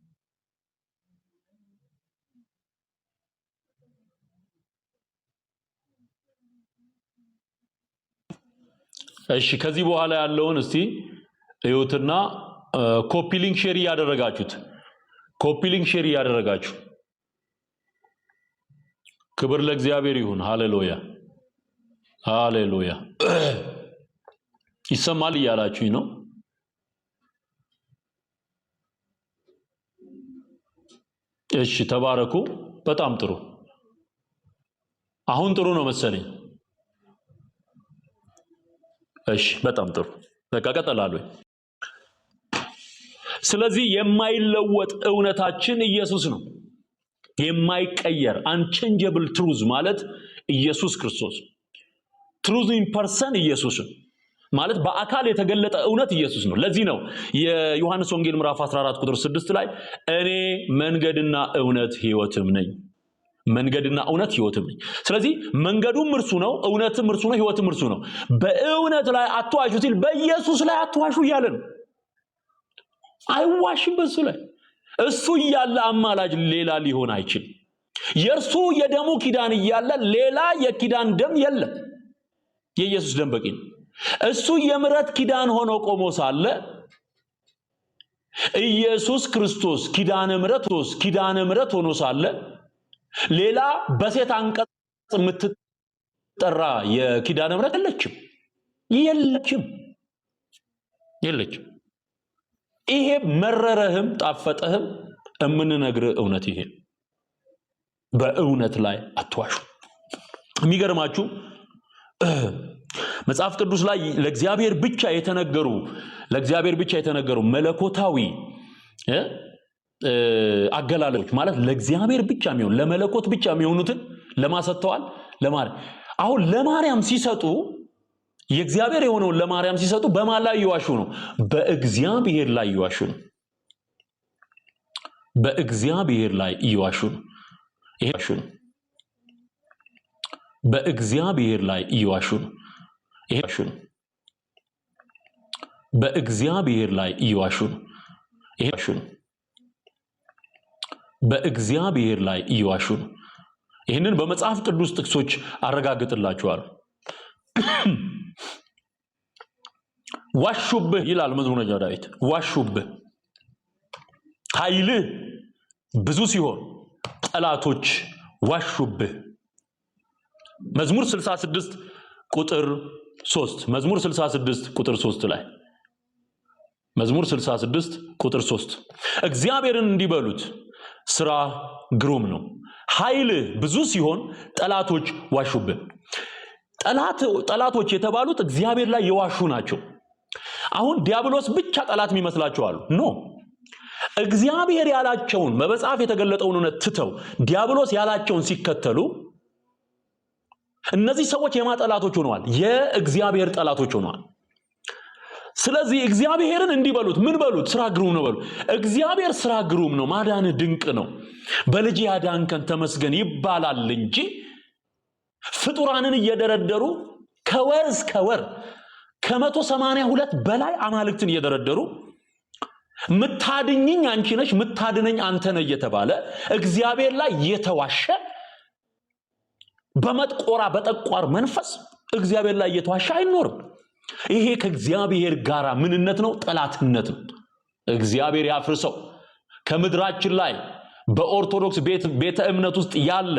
እሺ ከዚህ በኋላ ያለውን እስቲ እዩትና ኮፒ ሊንክ ሼር ያደረጋችሁት ኮፒ ሊንክ ሼር ያደረጋችሁ ክብር ለእግዚአብሔር ይሁን። ሃሌሉያ ሃሌሉያ። ይሰማል እያላችሁኝ ነው? እሺ ተባረኩ። በጣም ጥሩ። አሁን ጥሩ ነው መሰለኝ። እሺ በጣም ጥሩ። በቃ ቀጥላለሁ። ስለዚህ የማይለወጥ እውነታችን ኢየሱስ ነው። የማይቀየር unchangeable truth ማለት ኢየሱስ ክርስቶስ truth in person ኢየሱስ ማለት በአካል የተገለጠ እውነት ኢየሱስ ነው። ለዚህ ነው የዮሐንስ ወንጌል ምዕራፍ 14 ቁጥር 6 ላይ እኔ መንገድና እውነት ሕይወትም ነኝ። መንገድና እውነት ሕይወትም ነኝ። ስለዚህ መንገዱም እርሱ ነው፣ እውነትም እርሱ ነው፣ ሕይወትም እርሱ ነው። በእውነት ላይ አትዋሹ ሲል በኢየሱስ ላይ አትዋሹ እያለ ነው። አይዋሽም በሱ ላይ። እሱ እያለ አማላጅ ሌላ ሊሆን አይችልም። የእርሱ የደሙ ኪዳን እያለ ሌላ የኪዳን ደም የለም። የኢየሱስ ደም በቂ ነው። እሱ የምሕረት ኪዳን ሆኖ ቆሞ ሳለ ኢየሱስ ክርስቶስ ኪዳነ ምሕረት ሆኖ ሳለ ሌላ በሴት አንቀጽ የምትጠራ የኪዳነ ምሕረት የለችም። ይሄ መረረህም ጣፈጠህም እምንነግር እውነት ይሄ በእውነት ላይ አትዋሹ። የሚገርማችሁ መጽሐፍ ቅዱስ ላይ ለእግዚአብሔር ብቻ የተነገሩ መለኮታዊ አገላለጾች ማለት ለእግዚአብሔር ብቻ የሚሆን ለመለኮት ብቻ የሚሆኑትን ለማሰጥተዋል ለማርያም። አሁን ለማርያም ሲሰጡ የእግዚአብሔር የሆነውን ለማርያም ሲሰጡ በማን ላይ ይዋሹ ነው? በእግዚአብሔር ላይ ይዋሹ ነው። በእግዚአብሔር ላይ ይዋሹ ነው። ይሄ ይዋሹ ነው። በእግዚአብሔር ላይ ይዋሹ ነው። ይሄ ይዋሹ ነው። በእግዚአብሔር ላይ ይዋሹ ነው። ይሄ ይዋሹ ነው። በእግዚአብሔር ላይ ይዋሹ ነው። ይህንን በመጽሐፍ ቅዱስ ጥቅሶች አረጋግጥላችኋለሁ። ዋሹብህ ይላል መዝሙረኛው ዳዊት። ዋሹብህ ኃይልህ ብዙ ሲሆን ጠላቶች ዋሹብህ። መዝሙር 66 ቁጥር 3 መዝሙር 66 ቁጥር 3 ላይ መዝሙር 66 ቁጥር 3 እግዚአብሔርን እንዲበሉት ስራ ግሩም ነው፣ ኃይልህ ብዙ ሲሆን ጠላቶች ዋሹብህ። ጠላቶች የተባሉት እግዚአብሔር ላይ የዋሹ ናቸው። አሁን ዲያብሎስ ብቻ ጠላት የሚመስላቸው አሉ። ኖ እግዚአብሔር ያላቸውን በመጽሐፍ የተገለጠውን እውነት ትተው ዲያብሎስ ያላቸውን ሲከተሉ እነዚህ ሰዎች የማጠላቶች ሆነዋል፣ የእግዚአብሔር ጠላቶች ሆነዋል። ስለዚህ እግዚአብሔርን እንዲበሉት ምን በሉት? ስራ ግሩም ነው በሉ። እግዚአብሔር ስራ ግሩም ነው፣ ማዳንህ ድንቅ ነው፣ በልጅ ያዳንከን ተመስገን ይባላል እንጂ ፍጡራንን እየደረደሩ ከወር እስከ ወር ከ182 በላይ አማልክትን እየደረደሩ ምታድኝኝ አንቺ ነሽ፣ ምታድነኝ አንተ ነህ እየተባለ እግዚአብሔር ላይ የተዋሸ በመጥቆራ በጠቋር መንፈስ እግዚአብሔር ላይ የተዋሸ አይኖርም። ይሄ ከእግዚአብሔር ጋር ምንነት ነው? ጠላትነት ነው። እግዚአብሔር ያፍርሰው። ከምድራችን ላይ በኦርቶዶክስ ቤተ እምነት ውስጥ ያለ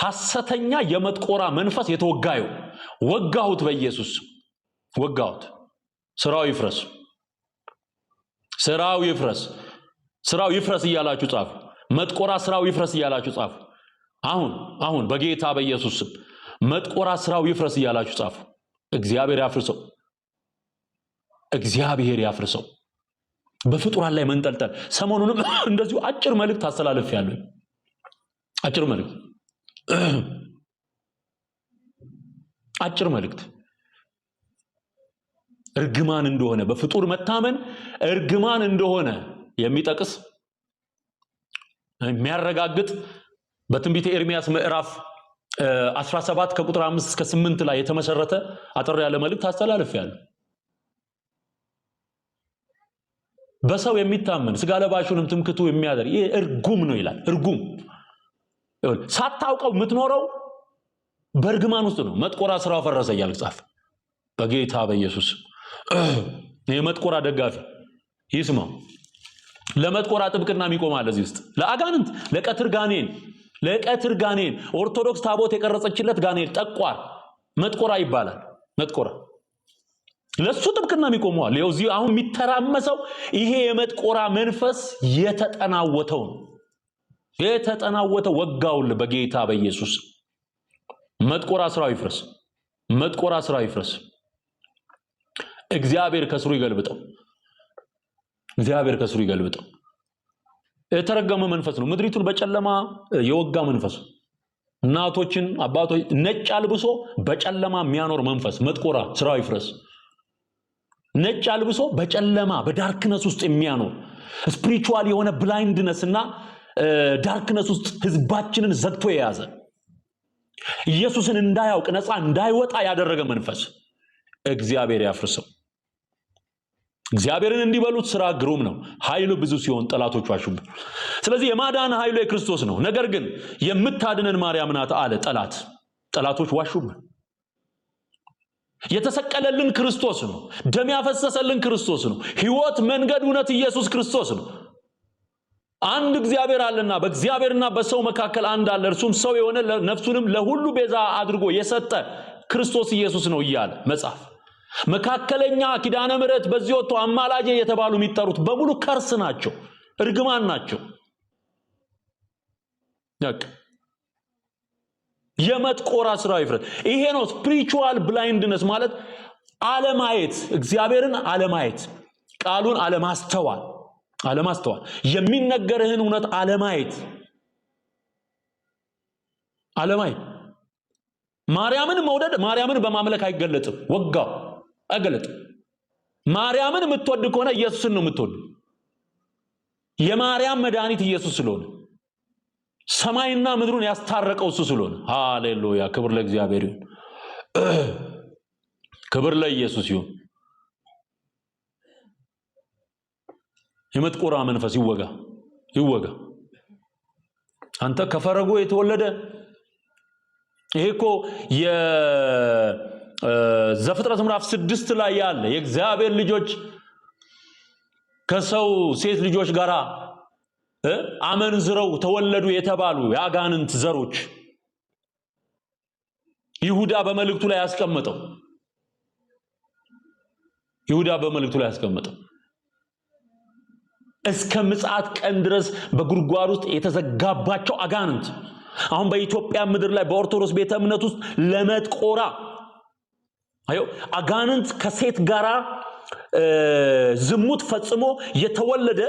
ሐሰተኛ የመጥቆራ መንፈስ የተወጋዩ ወጋሁት፣ በኢየሱስ ወጋሁት። ስራው ይፍረስ፣ ስራው ይፍረስ፣ ስራው ይፍረስ እያላችሁ ጻፉ። መጥቆራ ስራው ይፍረስ እያላችሁ ጻፉ። አሁን በጌታ በኢየሱስ ስም መጥቆራ ስራው ይፍረስ እያላችሁ ጻፉ። እግዚአብሔር ያፍርሰው፣ እግዚአብሔር ያፍርሰው። በፍጡራን ላይ መንጠልጠል። ሰሞኑንም እንደዚሁ አጭር መልእክት አስተላልፌያለሁ። አጭር መልእክት እርግማን እንደሆነ፣ በፍጡር መታመን እርግማን እንደሆነ የሚጠቅስ የሚያረጋግጥ በትንቢተ ኤርምያስ ምዕራፍ 17 ከቁጥር 5 እስከ 8 ላይ የተመሰረተ አጠር ያለ መልእክት አስተላልፌያለሁ። በሰው የሚታመን ስጋ ለባሹንም ትምክቱ የሚያደርግ ይሄ እርጉም ነው ይላል። እርጉም ሳታውቀው የምትኖረው በእርግማን ውስጥ ነው። መጥቆራ ስራው ፈረሰ እያልክ ጻፍ። በጌታ በኢየሱስ የመጥቆራ ደጋፊ ይስማው። ለመጥቆራ ጥብቅና የሚቆማል እዚህ ውስጥ ለአጋንንት፣ ለቀትር ጋኔን ኦርቶዶክስ ታቦት የቀረጸችለት ጋኔን ጠቋር መጥቆራ ይባላል። መጥቆራ ለሱ ጥብቅና የሚቆመዋል። ይኸው እዚህ አሁን የሚተራመሰው ይሄ የመጥቆራ መንፈስ የተጠናወተው ወጋውል በጌታ በኢየሱስ። መጥቆራ ስራው ይፍረስ፣ መጥቆራ ስራው ይፍረስ። እግዚአብሔር ከስሩ ይገልብጠው፣ እግዚአብሔር ከስሩ ይገልብጠው። የተረገመ መንፈስ ነው። ምድሪቱን በጨለማ የወጋ መንፈስ፣ እናቶችን አባቶች ነጭ አልብሶ በጨለማ የሚያኖር መንፈስ መጥቆራ ስራው ይፍረስ። ነጭ አልብሶ በጨለማ በዳርክነስ ውስጥ የሚያኖር ስፒሪቹዋል የሆነ ብላይንድነስ እና ዳርክነስ ውስጥ ህዝባችንን ዘግቶ የያዘ ኢየሱስን እንዳያውቅ ነፃ እንዳይወጣ ያደረገ መንፈስ እግዚአብሔር ያፍርሰው። እግዚአብሔርን እንዲበሉት ስራ ግሩም ነው፣ ኃይሉ ብዙ ሲሆን ጠላቶቹ አሹብን። ስለዚህ የማዳን ኃይሉ የክርስቶስ ነው። ነገር ግን የምታድነን ማርያም ናት አለ ጠላቶች ዋሹብን። የተሰቀለልን ክርስቶስ ነው። ደም ያፈሰሰልን ክርስቶስ ነው። ህይወት፣ መንገድ፣ እውነት ኢየሱስ ክርስቶስ ነው። አንድ እግዚአብሔር አለና በእግዚአብሔርና በሰው መካከል አንድ አለ፣ እርሱም ሰው የሆነ ነፍሱንም ለሁሉ ቤዛ አድርጎ የሰጠ ክርስቶስ ኢየሱስ ነው እያለ መጽሐፍ። መካከለኛ፣ ኪዳነ ምሕረት፣ በዚህ ወጥቶ አማላጄ የተባሉ የሚጠሩት በሙሉ ከርስ ናቸው፣ እርግማን ናቸው። የመጥቆራ ስራ ይፍረስ። ይሄ ነው ስፒሪቹዋል ብላይንድነስ ማለት፣ አለማየት፣ እግዚአብሔርን አለማየት፣ ቃሉን አለማስተዋል፣ የሚነገርህን እውነት አለማየት። ማርያምን መውደድ ማርያምን በማምለክ አይገለጥም። ወጋው አይገለጥም። ማርያምን የምትወድ ከሆነ ኢየሱስን ነው የምትወድ። የማርያም መድኃኒት ኢየሱስ ስለሆነ፣ ሰማይና ምድሩን ያስታረቀው እሱ ስለሆነ፣ ሃሌሉያ! ክብር ለእግዚአብሔር ይሁን፣ ክብር ለኢየሱስ ይሁን። የመጥቆራ መንፈስ ይወጋ። አንተ ከፈረጎ የተወለደ ይሄኮ የዘፍጥረት ምዕራፍ 6 ላይ ያለ የእግዚአብሔር ልጆች ከሰው ሴት ልጆች ጋር አመንዝረው ተወለዱ የተባሉ የአጋንንት ዘሮች ይሁዳ በመልእክቱ ላይ ያስቀመጠው እስከ ምጽአት ቀን ድረስ በጉድጓድ ውስጥ የተዘጋባቸው አጋንንት አሁን በኢትዮጵያ ምድር ላይ በኦርቶዶክስ ቤተ እምነት ውስጥ ለመጥቆራ አጋንንት ከሴት ጋራ ዝሙት ፈጽሞ የተወለደ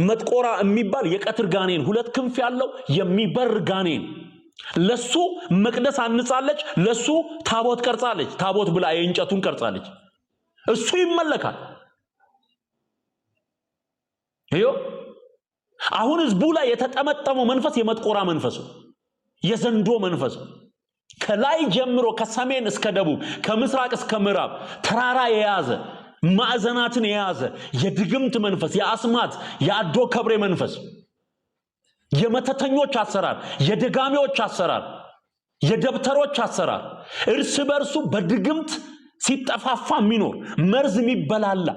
መጥቆራ የሚባል የቀትር ጋኔን፣ ሁለት ክንፍ ያለው የሚበር ጋኔን፣ ለሱ መቅደስ አንጻለች፣ ለሱ ታቦት ቀርጻለች። ታቦት ብላ የእንጨቱን ቀርጻለች። እሱ ይመለካል። አሁን ህዝቡ ላይ የተጠመጠመው መንፈስ የመጥቆራ መንፈስ ነው። የዘንዶ መንፈስ ከላይ ጀምሮ ከሰሜን እስከ ደቡብ ከምስራቅ እስከ ምዕራብ ተራራ የያዘ ማዕዘናትን የያዘ የድግምት መንፈስ፣ የአስማት የአዶ ከብሬ መንፈስ፣ የመተተኞች አሰራር፣ የደጋሚዎች አሰራር፣ የደብተሮች አሰራር እርስ በርሱ በድግምት ሲጠፋፋ የሚኖር መርዝ የሚበላላ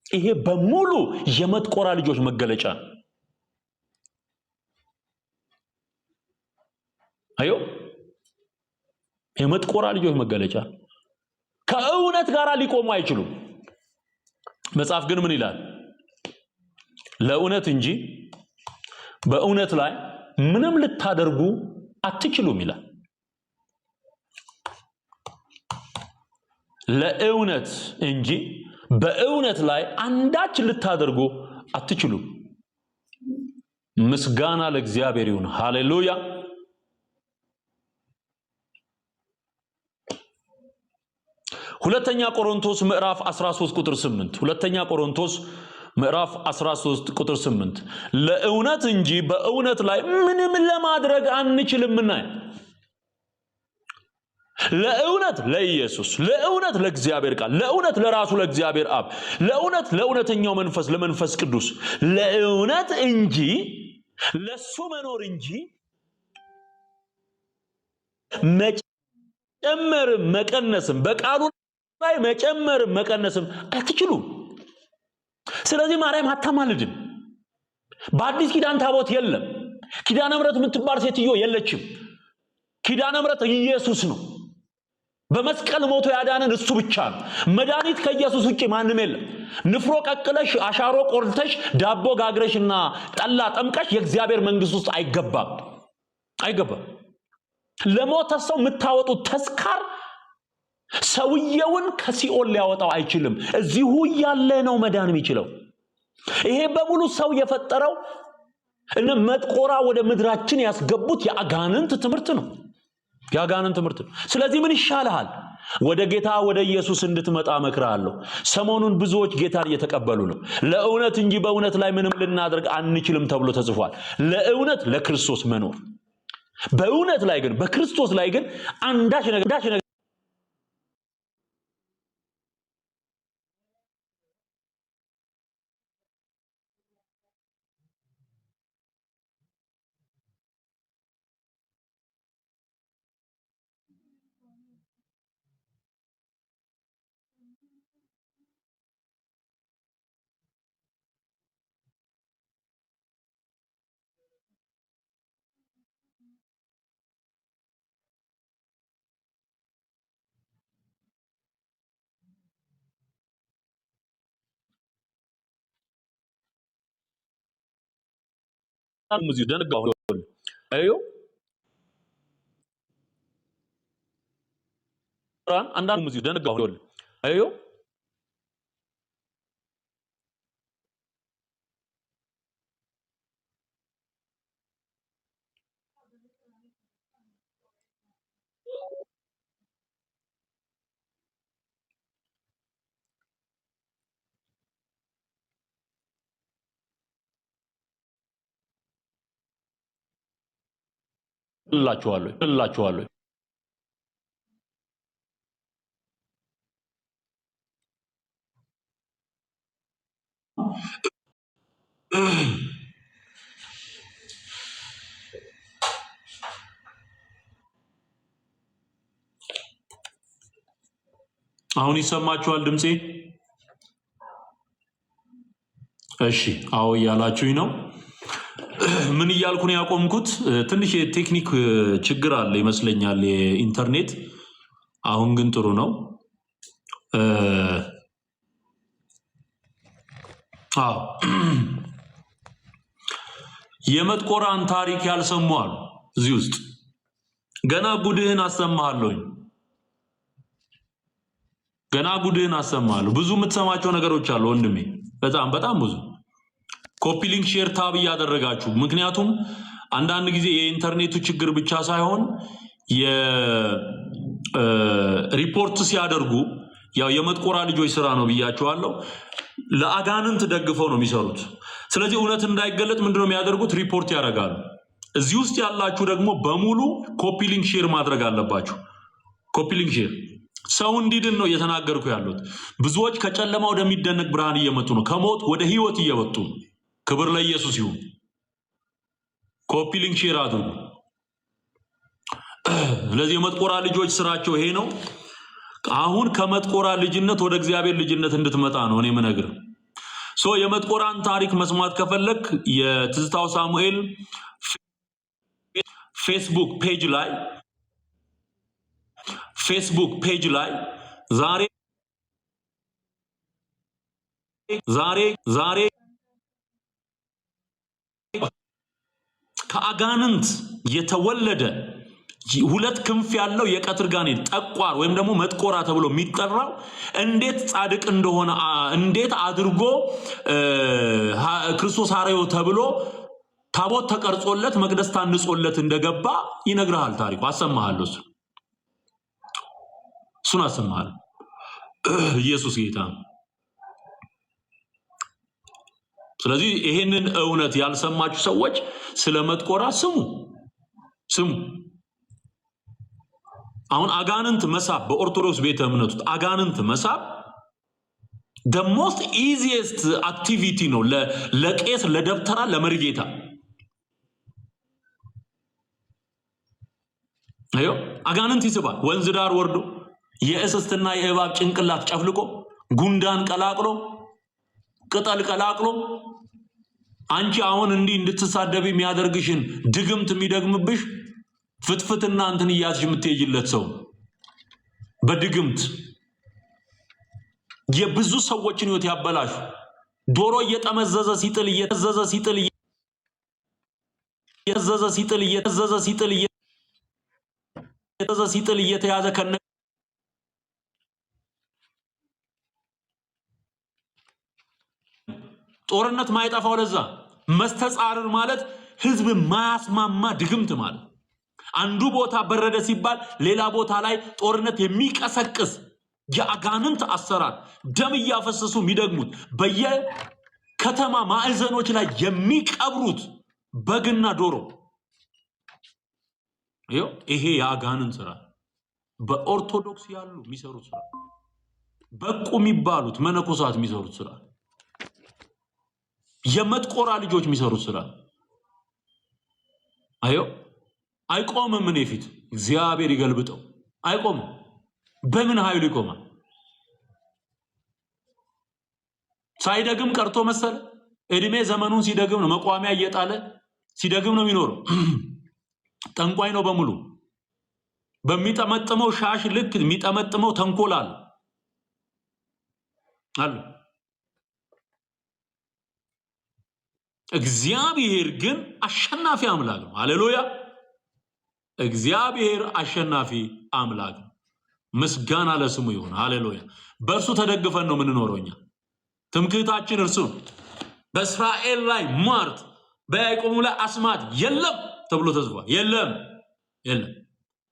ይሄ በሙሉ የመጥቆራ ልጆች መገለጫ ነው። አዮ የመጥቆራ ልጆች መገለጫ ከእውነት ጋር ሊቆሙ አይችሉም። መጽሐፍ ግን ምን ይላል? ለእውነት እንጂ በእውነት ላይ ምንም ልታደርጉ አትችሉም ይላል። ለእውነት እንጂ በእውነት ላይ አንዳች ልታደርጉ አትችሉም። ምስጋና ለእግዚአብሔር ይሁን። ሃሌሉያ። ሁለተኛ ቆሮንቶስ ምዕራፍ 13 ቁጥር 8 ሁለተኛ ቆሮንቶስ ምዕራፍ 13 ቁጥር 8 ለእውነት እንጂ በእውነት ላይ ምንም ለማድረግ አንችልምና ለእውነት ለኢየሱስ፣ ለእውነት ለእግዚአብሔር ቃል፣ ለእውነት ለራሱ ለእግዚአብሔር አብ፣ ለእውነት ለእውነተኛው መንፈስ ለመንፈስ ቅዱስ፣ ለእውነት እንጂ ለሱ መኖር እንጂ መጨመር መቀነስም በቃሉ ላይ መጨመር መቀነስም አትችሉም። ስለዚህ ማርያም አታማልድም። በአዲስ ኪዳን ታቦት የለም። ኪዳነ ምሕረት የምትባል ሴትዮ የለችም። ኪዳነ ምሕረት ኢየሱስ ነው። በመስቀል ሞቶ ያዳነን እሱ ብቻ ነው። መድኃኒት ከኢየሱስ ውጪ ማንም የለም። ንፍሮ ቀቅለሽ አሻሮ ቆርተሽ ዳቦ ጋግረሽና ጠላ ጠምቀሽ የእግዚአብሔር መንግስት ውስጥ አይገባም። ለሞተ ሰው የምታወጡት ተስካር ሰውየውን ከሲኦል ሊያወጣው አይችልም። እዚሁ ያለ ነው መዳን የሚችለው። ይሄ በሙሉ ሰው የፈጠረው እነ መጥቆራ ወደ ምድራችን ያስገቡት የአጋንንት ትምህርት ነው። ስለዚህ ምን ይሻልሃል? ወደ ጌታ ወደ ኢየሱስ እንድትመጣ እመክርሃለሁ። ሰሞኑን ብዙዎች ጌታን እየተቀበሉ ነው። ለእውነት እንጂ በእውነት ላይ ምንም ልናደርግ አንችልም ተብሎ ተጽፏል። ለእውነት ለክርስቶስ መኖር፣ በእውነት ላይ ግን በክርስቶስ ላይ ግን አንዳች ነገር ሙዚው ደንጋው አዩ ቁርአን አንዳንድ ሙዚው ደንጋው አዩ እላችኋለሁ አሁን ይሰማችኋል ድምጼ? እሺ አዎ ያላችሁኝ ነው። ምን እያልኩ ነው ያቆምኩት? ትንሽ የቴክኒክ ችግር አለ ይመስለኛል የኢንተርኔት። አሁን ግን ጥሩ ነው። አዎ የመጥቆራን ታሪክ ያልሰሙ አሉ እዚህ ውስጥ። ገና ጉድህን አሰማሃለሁኝ። ብዙ የምትሰማቸው ነገሮች አሉ ወንድሜ፣ በጣም ብዙ። ኮፒ ሊንክ ሼር ታብ እያደረጋችሁ፣ ምክንያቱም አንዳንድ ጊዜ የኢንተርኔቱ ችግር ብቻ ሳይሆን የሪፖርት ሲያደርጉ ያው የመጥቆራ ልጆች ስራ ነው ብያቸዋለሁ። ለአጋንንት ደግፈው ነው የሚሰሩት። ስለዚህ እውነት እንዳይገለጥ ምንድነው የሚያደርጉት? ሪፖርት ያደርጋሉ። እዚህ ውስጥ ያላችሁ ደግሞ በሙሉ ኮፒ ሊንክ ሼር ማድረግ አለባችሁ። ኮፒ ሊንክ ሼር ሰው እንዲድን ነው እየተናገርኩ ያሉት። ብዙዎች ከጨለማ ወደሚደነቅ ብርሃን እየመጡ ነው። ከሞት ወደ ህይወት እየወጡ ነው። ክብር ለኢየሱስ ይሁን። ኮፒ ሊንክ ሼር አድርጉ። ስለዚህ የመጥቆራ ልጆች ስራቸው ይሄ ነው። አሁን ከመጥቆራ ልጅነት ወደ እግዚአብሔር ልጅነት እንድትመጣ ነው እኔ የምነግርህ። የመጥቆራን ታሪክ መስማት ከፈለክ የትዝታው ሳሙኤል ፌስቡክ ፔጅ ላይ ዛሬ ከአጋንንት የተወለደ ሁለት ክንፍ ያለው የቀትር ጋኔን ጠቋር ወይም ደግሞ መጥቆራ ተብሎ የሚጠራው እንዴት ጻድቅ እንደሆነ እንዴት አድርጎ ክርስቶስ ሐዋርያው ተብሎ ታቦት ተቀርጾለት መቅደስ ታንጾለት እንደገባ ይነግራል ታሪኩ። አሰማሃለሁ፣ እሱን አሰማሃለሁ። ኢየሱስ ጌታ። ስለዚህ ይሄንን እውነት ያልሰማችሁ ሰዎች ስለ መጥቆራ ስሙ። አሁን አጋንንት መሳብ በኦርቶዶክስ ቤተ እምነት ውስጥ አጋንንት መሳብ the most easiest activity ነው ለቄስ ለደብተራ ለመርጌታ። አጋንንት ይስባል። ወንዝ ዳር ወርዶ የእስስትና የእባብ ጭንቅላት ጨፍልቆ ጉንዳን ቀላቅሎ ቅጠል ቀላቅሎ አንቺ አሁን እንዲህ እንድትሳደብ የሚያደርግሽን ድግምት የሚደግምብሽ ፍትፍትና እንትን እያዝሽ የምትሄጂለት ሰው በድግምት የብዙ ሰዎችን ህይወት ያበላሹ። ዶሮ እየጠመዘዘ ሲጥል እየተያዘ ከነ ጦርነት ማይጠፋው ለዛ መስተጻርር ማለት ህዝብ ማያስማማ ድግምት ማለት አንዱ ቦታ በረደ ሲባል ሌላ ቦታ ላይ ጦርነት የሚቀሰቅስ የአጋንንት አሰራር ደም እያፈሰሱ የሚደግሙት በየከተማ ማዕዘኖች ላይ የሚቀብሩት በግና ዶሮ ይሄ የአጋንንት ስራ። በኦርቶዶክስ ያሉ የሚሰሩት ስራ፣ በቁ የሚባሉት መነኮሳት የሚሰሩት ስራ፣ የመጥቆራ ልጆች የሚሰሩት ስራ አይቆምም። እኔ ፊት እግዚአብሔር ይገልብጠው። አይቆምም። በምን ኃይሉ ይቆማል? ሳይደግም ቀርቶ መሰለ። እድሜ ዘመኑን ሲደግም ነው፣ መቋሚያ እየጣለ ሲደግም ነው የሚኖረው። ጠንቋይ ነው በሙሉ። በሚጠመጥመው ሻሽ ልክ የሚጠመጥመው ተንኮል አለ። እግዚአብሔር ግን አሸናፊ አምላክ ነው። ሃሌሉያ! እግዚአብሔር አሸናፊ አምላክ ነው። ምስጋና ለስሙ ይሁን። ሃሌሉያ! በእርሱ ተደግፈን ነው የምንኖረው እኛ። ትምክህታችን እርሱ ነው። በእስራኤል ላይ ሟርት በያዕቆብ ላይ አስማት የለም ተብሎ ተጽፏል። የለም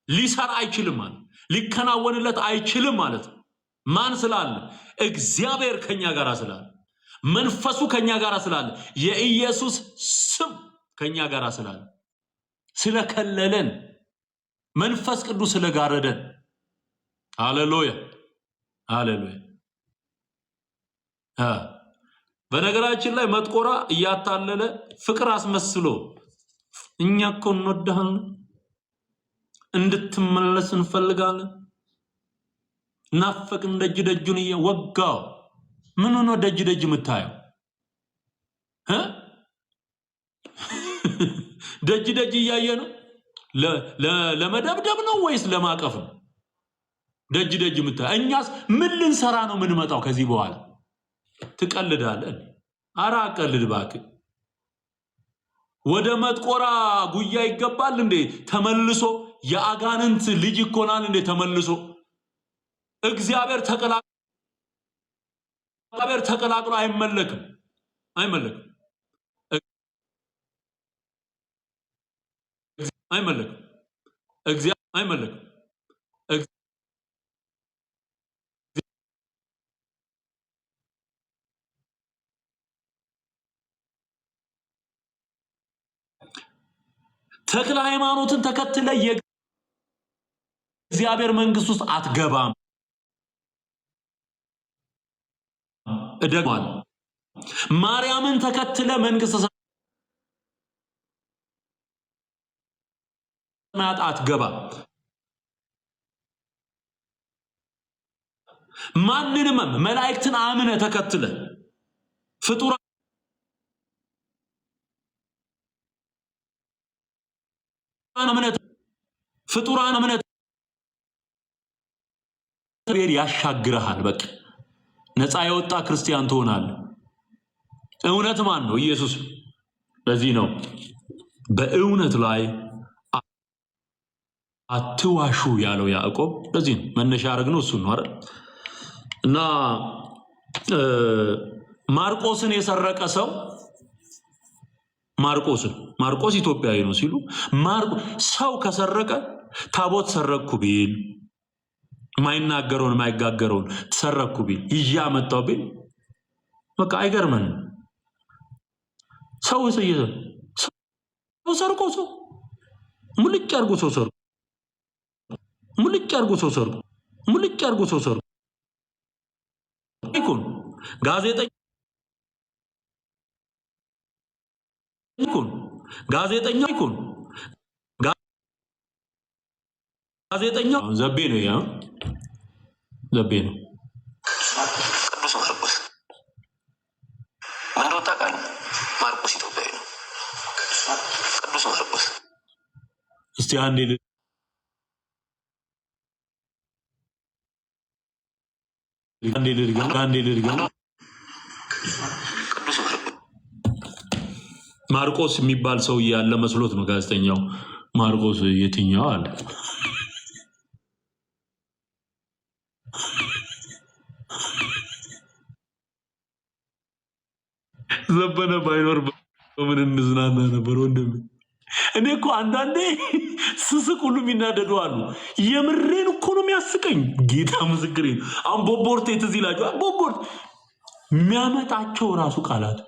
ሊሰራ አይችልም ማለት ሊከናወንለት አይችልም ማለት ማን ስላለ? እግዚአብሔር ከኛ ጋር ስላለ፣ መንፈሱ ከኛ ጋር ስላለ፣ የኢየሱስ ስም ከኛ ጋር ስላለ፣ ስለከለለን፣ መንፈስ ቅዱስ ስለጋረደን። ሃሌሉያ! በነገራችን ላይ መጥቆራ እያታለለ ፍቅር አስመስሎ እኛ እኮ እንወድሃለን እንድትመለስ እንፈልጋለን ናፈቅን ደጁን እየወጋው ምን ሆኖ ደጅ የምታየው ደጅ እያየ ነው ለመደብደብ ነው ወይስ ለማቀፍ ነው? ደጅ የምታየው እኛስ ምን ልንሰራ ነው የምንመጣው? ከዚህ በኋላ ትቀልዳለህ? ኧረ አቀልድ እባክህ። ወደ መጥቆራ ጉያ ይገባል እንዴ? ተመልሶ የአጋንንት ልጅ ይኮናል እንዴ? ተመልሶ እግዚአብሔር ተቀላቅሎ አይመለክም። ተክለ ሃይማኖትን ተከትለ የእግዚአብሔር መንግስት ውስጥ አትገባም። እደግማለሁ፣ ማርያምን ተከትለ መንግስት ሰማያት አትገባም። ማንንም መላእክትን አምነ ተከትለ ፍጡራን እምነት ያሻግርሃል። በቃ ነፃ የወጣ ክርስቲያን ትሆናለህ። እውነት ማን ነው? ኢየሱስ። ለዚህ ነው በእውነት ላይ አትዋሹ ያለው ያዕቆብ። ለዚህ ነው መነሻ ያደረግነው እሱን ነው አይደል? እና ማርቆስን የሰረቀ ሰው ማርቆስ ኢትዮጵያዊ ነው ሲሉ ሰው ከሰረቀ ታቦት ሰረቅኩ ቢል ማይናገረውን ማይጋገረውን ተሰረቅኩ ቢል ይያ መጣው ቢል በቃ አይገርምንም። ሰው ሰርቆ ሰው ሙልጭ አርጎ ሰው ሰርቆ ሙልጭ አርጎ ሰው ሰርቆ ሙልጭ አርጎ ሰው ሰርቆ ይኩን ጋዜጠኛ ይኩን ጋዜጠኛ ዘቤ ነው ያ ዘቤ ነው። ቅዱስ ማርቆስ ምን ወጣ ቃል ማርቆስ ኢትዮጵያዊ ነው። ቅዱስ ማርቆስ እስቲ አንዴ ልድገም። ቅዱስ ማርቆስ የሚባል ሰው ያለ መስሎት ነው ጋዜጠኛው። ማርቆስ የትኛው አለ? ዘበነ ባይኖር በምን እንዝናና ነበር ወንድም። እኔ እኮ አንዳንዴ ስስቅ ሁሉ የሚናደዱ አሉ። የምሬን እኮ ነው የሚያስቀኝ። ጌታ ምስክሬን። አሁን ቦቦርቴ ትዝ ይላችኋል። ቦቦርት የሚያመጣቸው ራሱ ቃላት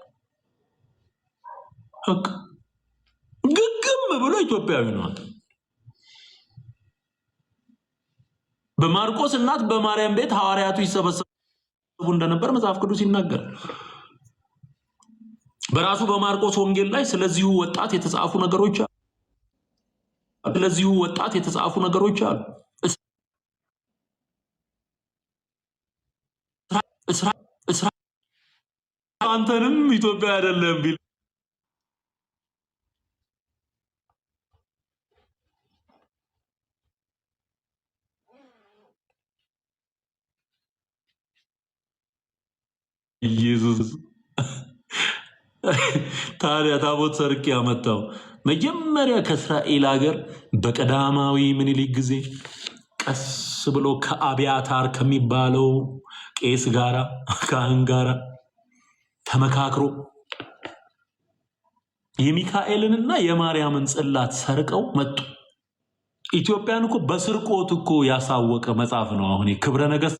ግግም ብሎ ኢትዮጵያዊ ነው። በማርቆስ እናት በማርያም ቤት ሐዋርያቱ ይሰበሰቡ እንደነበር መጽሐፍ ቅዱስ ይናገራል። በራሱ በማርቆስ ወንጌል ላይ ስለዚሁ ወጣት የተጻፉ ነገሮች አሉ። አንተንም ኢትዮጵያ አይደለም ቢል ኢየሱስ ታዲያ ታቦት ሰርቄ ያመጣው መጀመሪያ ከእስራኤል ሀገር በቀዳማዊ ምኒልክ ጊዜ ቀስ ብሎ ከአብያታር ከሚባለው ቄስ ጋራ ካህን ጋራ ተመካክሮ የሚካኤልንና የማርያምን ጽላት ሰርቀው መጡ። ኢትዮጵያን እኮ በስርቆት እኮ ያሳወቀ መጽሐፍ ነው። አሁን ክብረ ነገሥት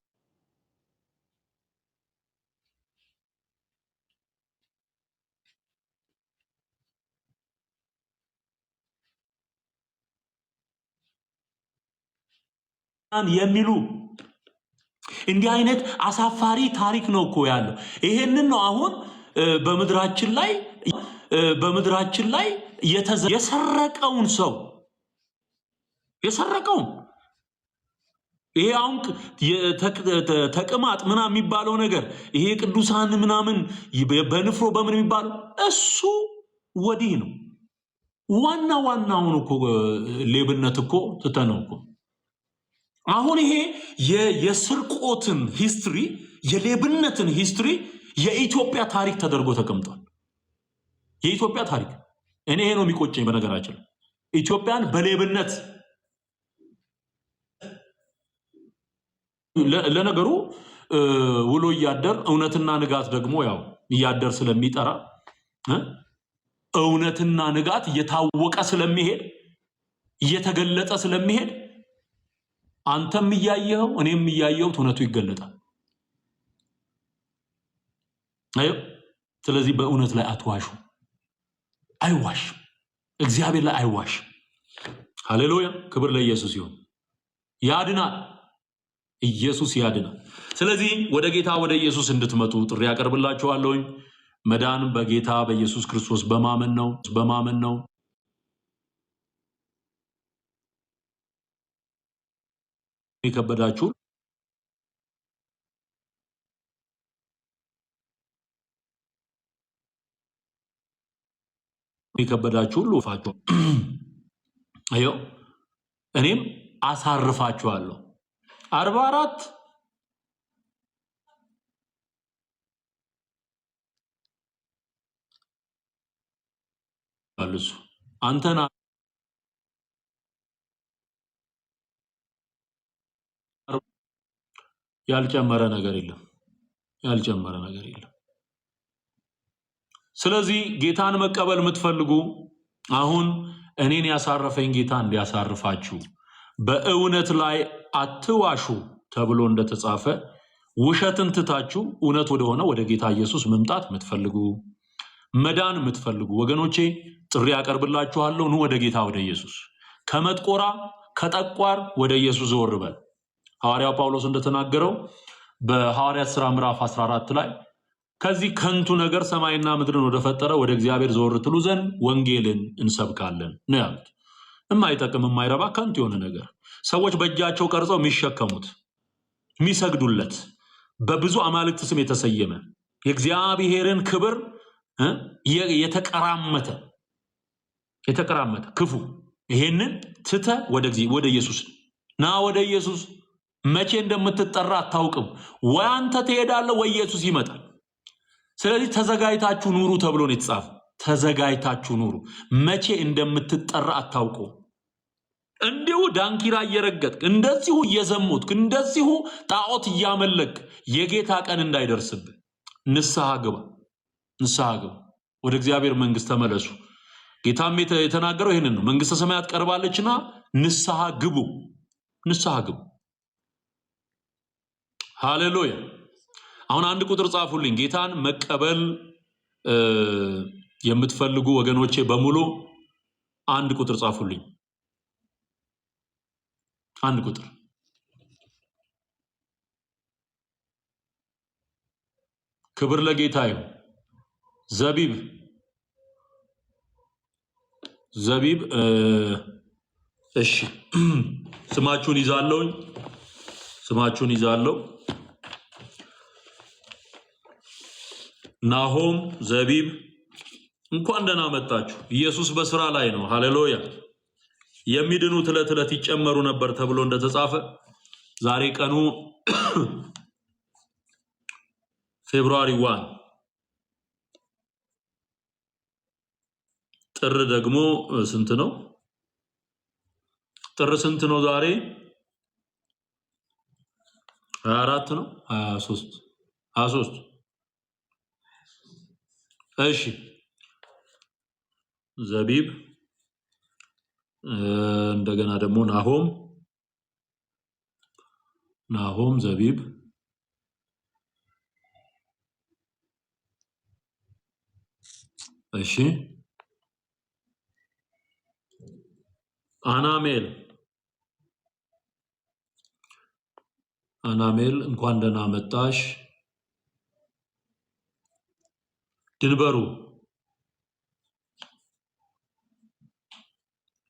የሚሉ እንዲህ አይነት አሳፋሪ ታሪክ ነው እኮ ያለው። ይሄንን ነው አሁን በምድራችን ላይ የሰረቀውን ሰው የሰረቀውን ይሄ አሁን ተቅማጥ ምናምን የሚባለው ነገር ይሄ ቅዱሳን ምናምን በንፍሮ በምን የሚባለው እሱ ወዲህ ነው። ዋናውን እኮ ሌብነት እኮ ትተነው እኮ አሁን ይሄ የስርቆትን ሂስትሪ የሌብነትን ሂስትሪ የኢትዮጵያ ታሪክ ተደርጎ ተቀምጧል። የኢትዮጵያ ታሪክ እኔ ይሄ ነው የሚቆጨኝ። በነገራችን ኢትዮጵያን በሌብነት ለነገሩ ውሎ እያደር እውነትና ንጋት ደግሞ ያው እያደር ስለሚጠራ እውነትና ንጋት እየታወቀ ስለሚሄድ እየተገለጠ ስለሚሄድ አንተም እያየኸው እኔም እያየሁት እውነቱ ይገለጣል። አዩ። ስለዚህ በእውነት ላይ አትዋሹ። አይዋሽ፣ እግዚአብሔር ላይ አይዋሽ። ሃሌሉያ! ክብር ለኢየሱስ ይሁን። ያድናል፣ ኢየሱስ ያድናል። ስለዚህ ወደ ጌታ ወደ ኢየሱስ እንድትመጡ ጥሪ ያቀርብላችኋለሁኝ። መዳን በጌታ በኢየሱስ ክርስቶስ በማመን ነው። የከበዳችሁ የከበዳችሁ ሁሉ ፋችሁ አዮ እኔም አሳርፋችኋለሁ። 44 አልሱ አንተና ያልጨመረ ነገር የለም፣ ያልጨመረ ነገር የለም። ስለዚህ ጌታን መቀበል የምትፈልጉ አሁን እኔን ያሳረፈኝ ጌታ እንዲያሳርፋችሁ በእውነት ላይ አትዋሹ ተብሎ እንደተጻፈ ውሸትን ትታችሁ እውነት ወደሆነ ወደ ጌታ ኢየሱስ መምጣት የምትፈልጉ መዳን የምትፈልጉ ወገኖቼ ጥሪ ያቀርብላችኋለሁ። ኑ ወደ ጌታ ወደ ኢየሱስ። ከመጥቆራ ከጠቋር ወደ ኢየሱስ ዘወር በል። ሐዋርያው ጳውሎስ እንደተናገረው በሐዋርያት ሥራ ምዕራፍ 14 ላይ ከዚህ ከንቱ ነገር ሰማይና ምድርን ወደ ፈጠረ ወደ እግዚአብሔር ዘወር ትሉ ዘንድ ወንጌልን እንሰብካለን ነው ያሉት። የማይጠቅም የማይረባ ከንቱ የሆነ ነገር ሰዎች በእጃቸው ቀርጸው የሚሸከሙት የሚሰግዱለት በብዙ አማልክት ስም የተሰየመ የእግዚአብሔርን ክብር የተቀራመተ ክፉ ይሄንን ትተ ወደ ኢየሱስ ና። ወደ ኢየሱስ መቼ እንደምትጠራ አታውቅም። ወይ አንተ ትሄዳለህ ወይ ኢየሱስ ይመጣል። ስለዚህ ተዘጋጅታችሁ ኑሩ ተብሎ ነው የተጻፈ። ተዘጋጅታችሁ ኑሩ። መቼ እንደምትጠራ አታውቁ። እንዲሁ ዳንኪራ እየረገጥክ እንደዚሁ እየዘሞትክ እንደዚሁ ጣዖት እያመለክ የጌታ ቀን እንዳይደርስብህ ንስሐ ግባ። ንስሐ ግባ። ወደ እግዚአብሔር መንግስት ተመለሱ። ጌታም የተናገረው ይህንን ነው። መንግስተ ሰማያት ቀርባለችና ንስሐ ግቡ። ንስሐ ግቡ። ሃሌሉያ። አሁን አንድ ቁጥር ጻፉልኝ። ጌታን መቀበል የምትፈልጉ ወገኖቼ በሙሉ አንድ ቁጥር ጻፉልኝ። አንድ ቁጥር ክብር ለጌታ ይሁን። ዘቢብ እሺ፣ ስማችሁን ይዛለሁ። ናሆም፣ ዘቢብ እንኳን ደህና መጣችሁ። ኢየሱስ በስራ ላይ ነው። ሃሌሉያ። የሚድኑት ዕለት ዕለት ይጨመሩ ነበር ተብሎ እንደተጻፈ ዛሬ ቀኑ ፌብሩዋሪ 1 ጥር ደግሞ ስንት ነው? ጥር ስንት ነው ዛሬ? 24 ነው? 23 እሺ። ዘቢብ እንደገና ደግሞ ናሆም ዘቢብ እሺ። አናሜል እንኳን ደህና መጣሽ።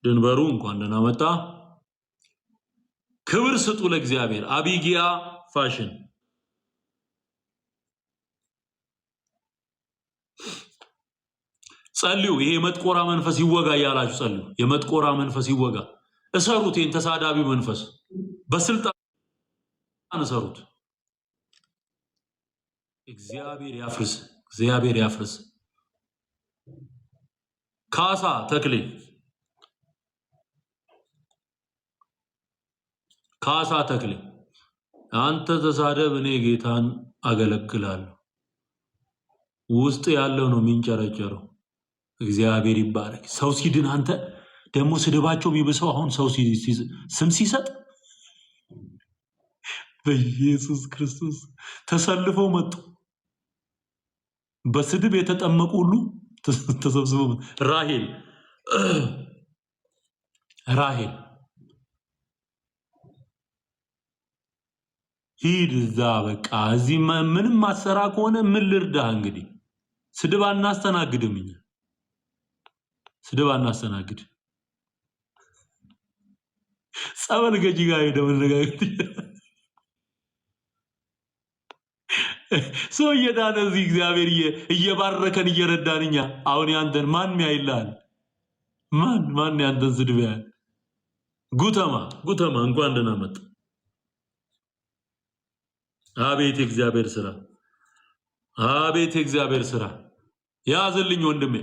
ድንበሩ እንኳን ደህና መጣ። ክብር ስጡ ለእግዚአብሔር። አቢጊያ ፋሽን ጸልዩ። ይሄ የመጥቆራ መንፈስ ይወጋ እያላችሁ ጸልዩ። የመጥቆራ መንፈስ ይወጋ። እሰሩት። ይሄን ተሳዳቢ መንፈስ በስልጣን እሰሩት። እግዚአብሔር ያፍርስ። ካሳ ተክሌ አንተ ተሳደብ፣ እኔ ጌታን አገለግላለሁ። ውስጥ ያለው ነው የሚንጨረጨረው። እግዚአብሔር ይባረክ። ሰው ሲድን አንተ ደግሞ ስድባቸው ቢብሰው አሁን ሰው ስም ሲሰጥ በኢየሱስ ክርስቶስ ተሰልፈው መጡ። በስድብ የተጠመቁ ሁሉ ተሰብስበው ራሄል ሂድ እዛ በቃ እዚህ ምንም ማሰራ ከሆነ ምን ልርዳህ? እንግዲህ ስድብ አናስተናግድም። እኛ ስድብ አናስተናግድ። ጸበል ገጂ ጋር ሄደው መነጋገር ሰው እየዳነ እዚህ እግዚአብሔር እየባረከን እየረዳን እኛ አሁን ያንተን ማን ያይልሃል? ማን ያንተን ስድብ ያህል ጉተማ እንኳን ደህና መጣ። አቤት የእግዚአብሔር ስራ፣ አቤት የእግዚአብሔር ስራ። ያዝልኝ ወንድሜ።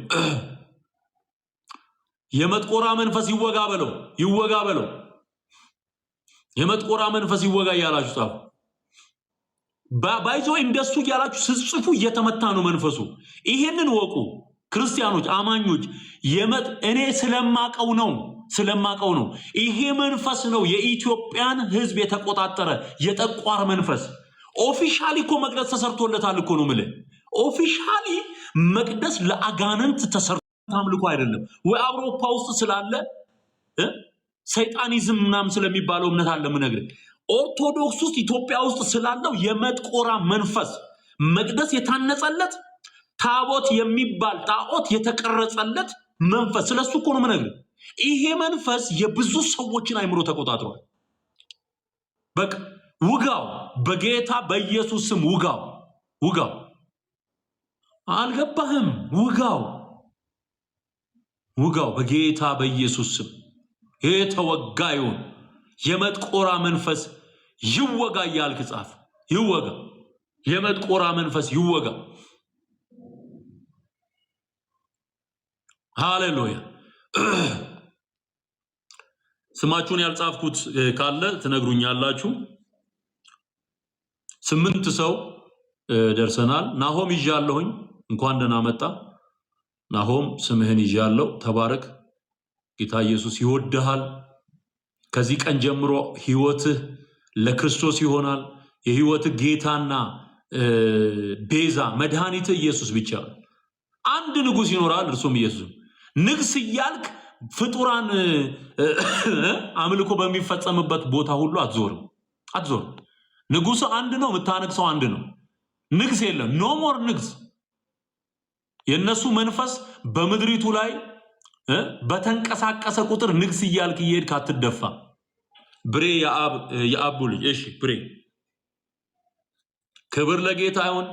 የመጥቆራ መንፈስ ይወጋ በለው፣ ይወጋ በለው። የመጥቆራ መንፈስ ይወጋ እያላችሁ ጻፉ። ባይዞ እንደሱ እያላችሁ ስጽፉ እየተመታ ነው መንፈሱ። ይሄንን ወቁ ክርስቲያኖች፣ አማኞች። እኔ ስለማቀው ነው። ይሄ መንፈስ ነው የኢትዮጵያን ሕዝብ የተቆጣጠረ የጠቋር መንፈስ። ኦፊሻሊ እኮ መቅደስ ተሰርቶለታል እኮ ነው የምልህ። ኦፊሻሊ መቅደስ ለአጋንንት ተሰርቶ አምልኮ አይደለም ወይ? አውሮፓ ውስጥ ስላለ ሰይጣኒዝም ምናምን ስለሚባለው እምነት አለ ምነግርህ። ኦርቶዶክስ ውስጥ ኢትዮጵያ ውስጥ ስላለው የመጥቆራ መንፈስ መቅደስ የታነጸለት ታቦት የሚባል ጣዖት የተቀረጸለት መንፈስ ስለሱ እኮ ነው ምነግርህ። ይሄ መንፈስ የብዙ ሰዎችን አይምሮ ተቆጣጥሯል። በቃ ውጋው፣ በጌታ በኢየሱስ ስም ውጋው። አልገባህም? ውጋው በጌታ በኢየሱስ ስም። የተወጋ ይሁን የመጥቆራ መንፈስ ይወጋ እያልክ ጻፍ። ይወጋ፣ የመጥቆራ መንፈስ ይወጋ። ሃሌሉያ። ስማችሁን ያልጻፍኩት ካለ ትነግሩኛላችሁ። 8 ሰው ደርሰናል። ናሆም ይዣለሁኝ፣ እንኳን ደህና መጣ ናሆም። ስምህን ይዣለሁ፣ ተባረክ። ጌታ ኢየሱስ ይወድሃል። ከዚህ ቀን ጀምሮ ህይወትህ ለክርስቶስ ይሆናል። የህይወትህ ጌታና ቤዛ መድኃኒትህ ኢየሱስ ብቻ። አንድ ንጉሥ ይኖራል፣ እርሱም ኢየሱስ። ንግስ እያልክ ፍጡራን አምልኮ በሚፈጸምበት ቦታ ሁሉ አትዞርም። ንጉሥ አንድ ነው፣ የምታነግሰው አንድ ነው። ንግስ የለም። ኖ ሞር ንግስ። የነሱ መንፈስ በምድሪቱ ላይ በተንቀሳቀሰ ቁጥር ንግስ እያልክ እየሄድክ አትደፋ። ብሬ የአቡ ልጅ እሺ፣ ብሬ ክብር ለጌታ ይሁን።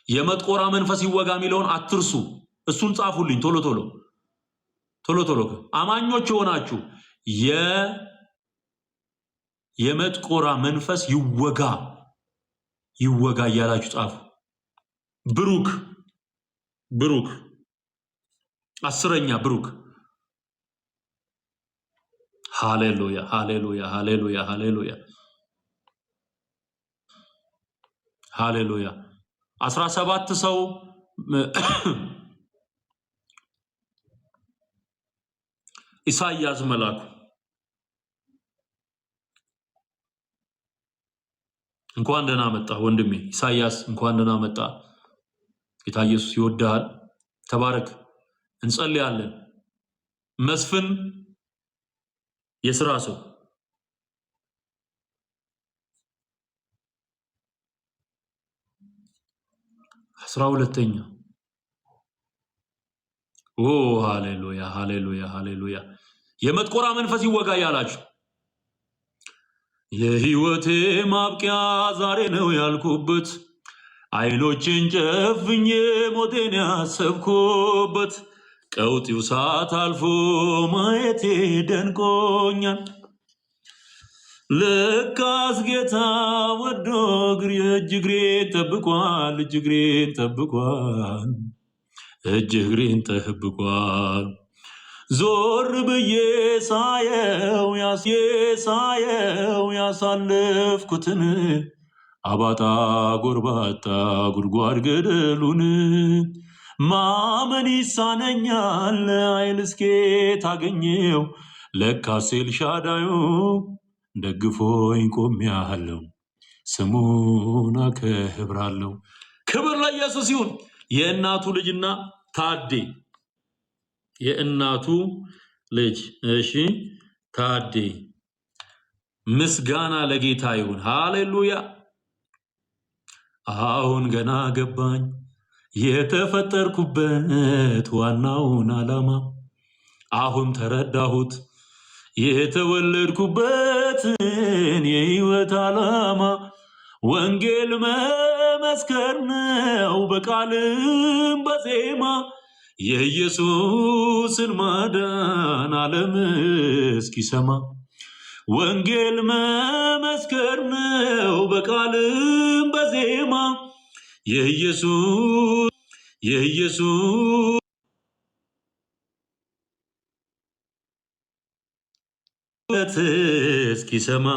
የመጥቆራ መንፈስ ይወጋ የሚለውን አትርሱ። እሱን ጻፉልኝ ቶሎ። አማኞች የሆናችሁ የመጥቆራ መንፈስ ይወጋ እያላችሁ ጻፉ። ብሩክ 10ኛ ብሩክ። ሃሌሉያ 17 ሰው ኢሳይያስ መላኩ እንኳን ደህና መጣ ወንድሜ ኢሳይያስ፣ እንኳን ደህና መጣ። ጌታ ኢየሱስ ይወድሃል። ተባረክ። እንጸልያለን። መስፍን የሥራ ሰው 12ኛ። ኦ ሃሌሉያ። የመጥቆራ መንፈስ ይወጋ ያላችሁ የህይወቴ ማብቂያ ዛሬ ነው ያልኩበት፣ አይኖችን ጨፍኜ ሞቴን ያሰብኩበት፣ ቀውጢው ሰዓት አልፎ ማየቴ ደንቆኛል። ለካስ ጌታ ወዶ እጅግሬን ጠብቋል። ዞር ብዬ ሳየው ያሳለፍኩትን አባጣ ጎርባጣ ጉድጓድ ገደሉን ማመን ይሳነኛል። አይል እስኬ ታገኘው ለካስ ኤልሻዳዩ ደግፎኝ ቆሜያለሁ፣ ስሙን አከብራለሁ። ክብር ለኢየሱስ ይሁን። የእናቱ ልጅና ታዴ የእናቱ ልጅ እሺ፣ ታዴ ምስጋና ለጌታ ይሁን። ሃሌሉያ። አሁን ገና ገባኝ የተፈጠርኩበት ዋናውን ዓላማ፣ አሁን ተረዳሁት የተወለድኩበትን የህይወት ዓላማ። ወንጌል መመስከር ነው በቃልም በዜማ፣ የኢየሱስን ማዳን ዓለም እስኪሰማ ወንጌል መመስከር ነው በቃልም በዜማ የኢየሱስ እስኪሰማ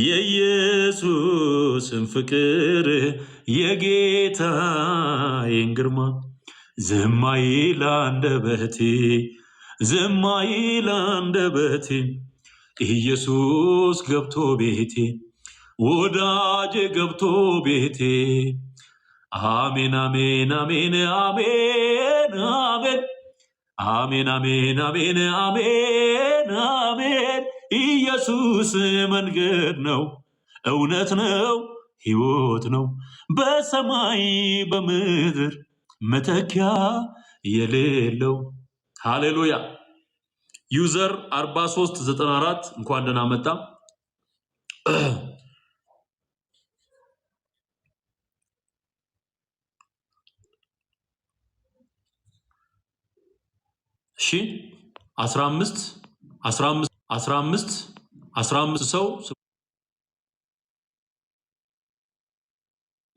የኢየሱስን ፍቅር የጌታዬን ግርማ ዝም አይል አንደበቴ ኢየሱስ ገብቶ ቤቴ ወዳጄ ገብቶ ቤቴ አሜን አሜን አሜን አሜን አሜን አሜን አሜን አሜን አሜን አሜን ኢየሱስ መንገድ ነው እውነት ነው ሕይወት ነው በሰማይ በምድር መተኪያ የሌለው። ሃሌሉያ። ዩዘር 4394 እንኳን ደህና መጣ። እሺ 15 ሰው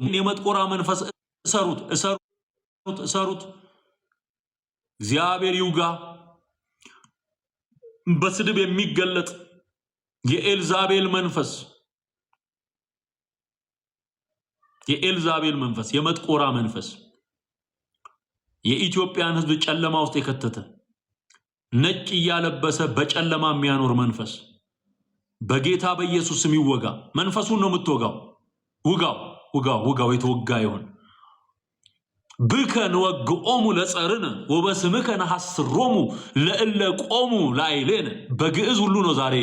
የመጥቆራ መንፈስ እሰሩት። እግዚአብሔር ይውጋ። በስድብ የሚገለጥ የኤልዛቤል መንፈስ የመጥቆራ መንፈስ የኢትዮጵያን ሕዝብ ጨለማ ውስጥ የከተተ ነጭ እያለበሰ በጨለማ የሚያኖር መንፈስ በጌታ በኢየሱስ ስም ይወጋ። መንፈሱን ነው የምትወጋው። ውጋው የተወጋ ይሁን። ብከን ወግኦሙ ለጸርነ ወበስምከ ነሐስሮሙ ለእለ ቆሙ ላዕሌነ። በግዕዝ ሁሉ ነው ዛሬ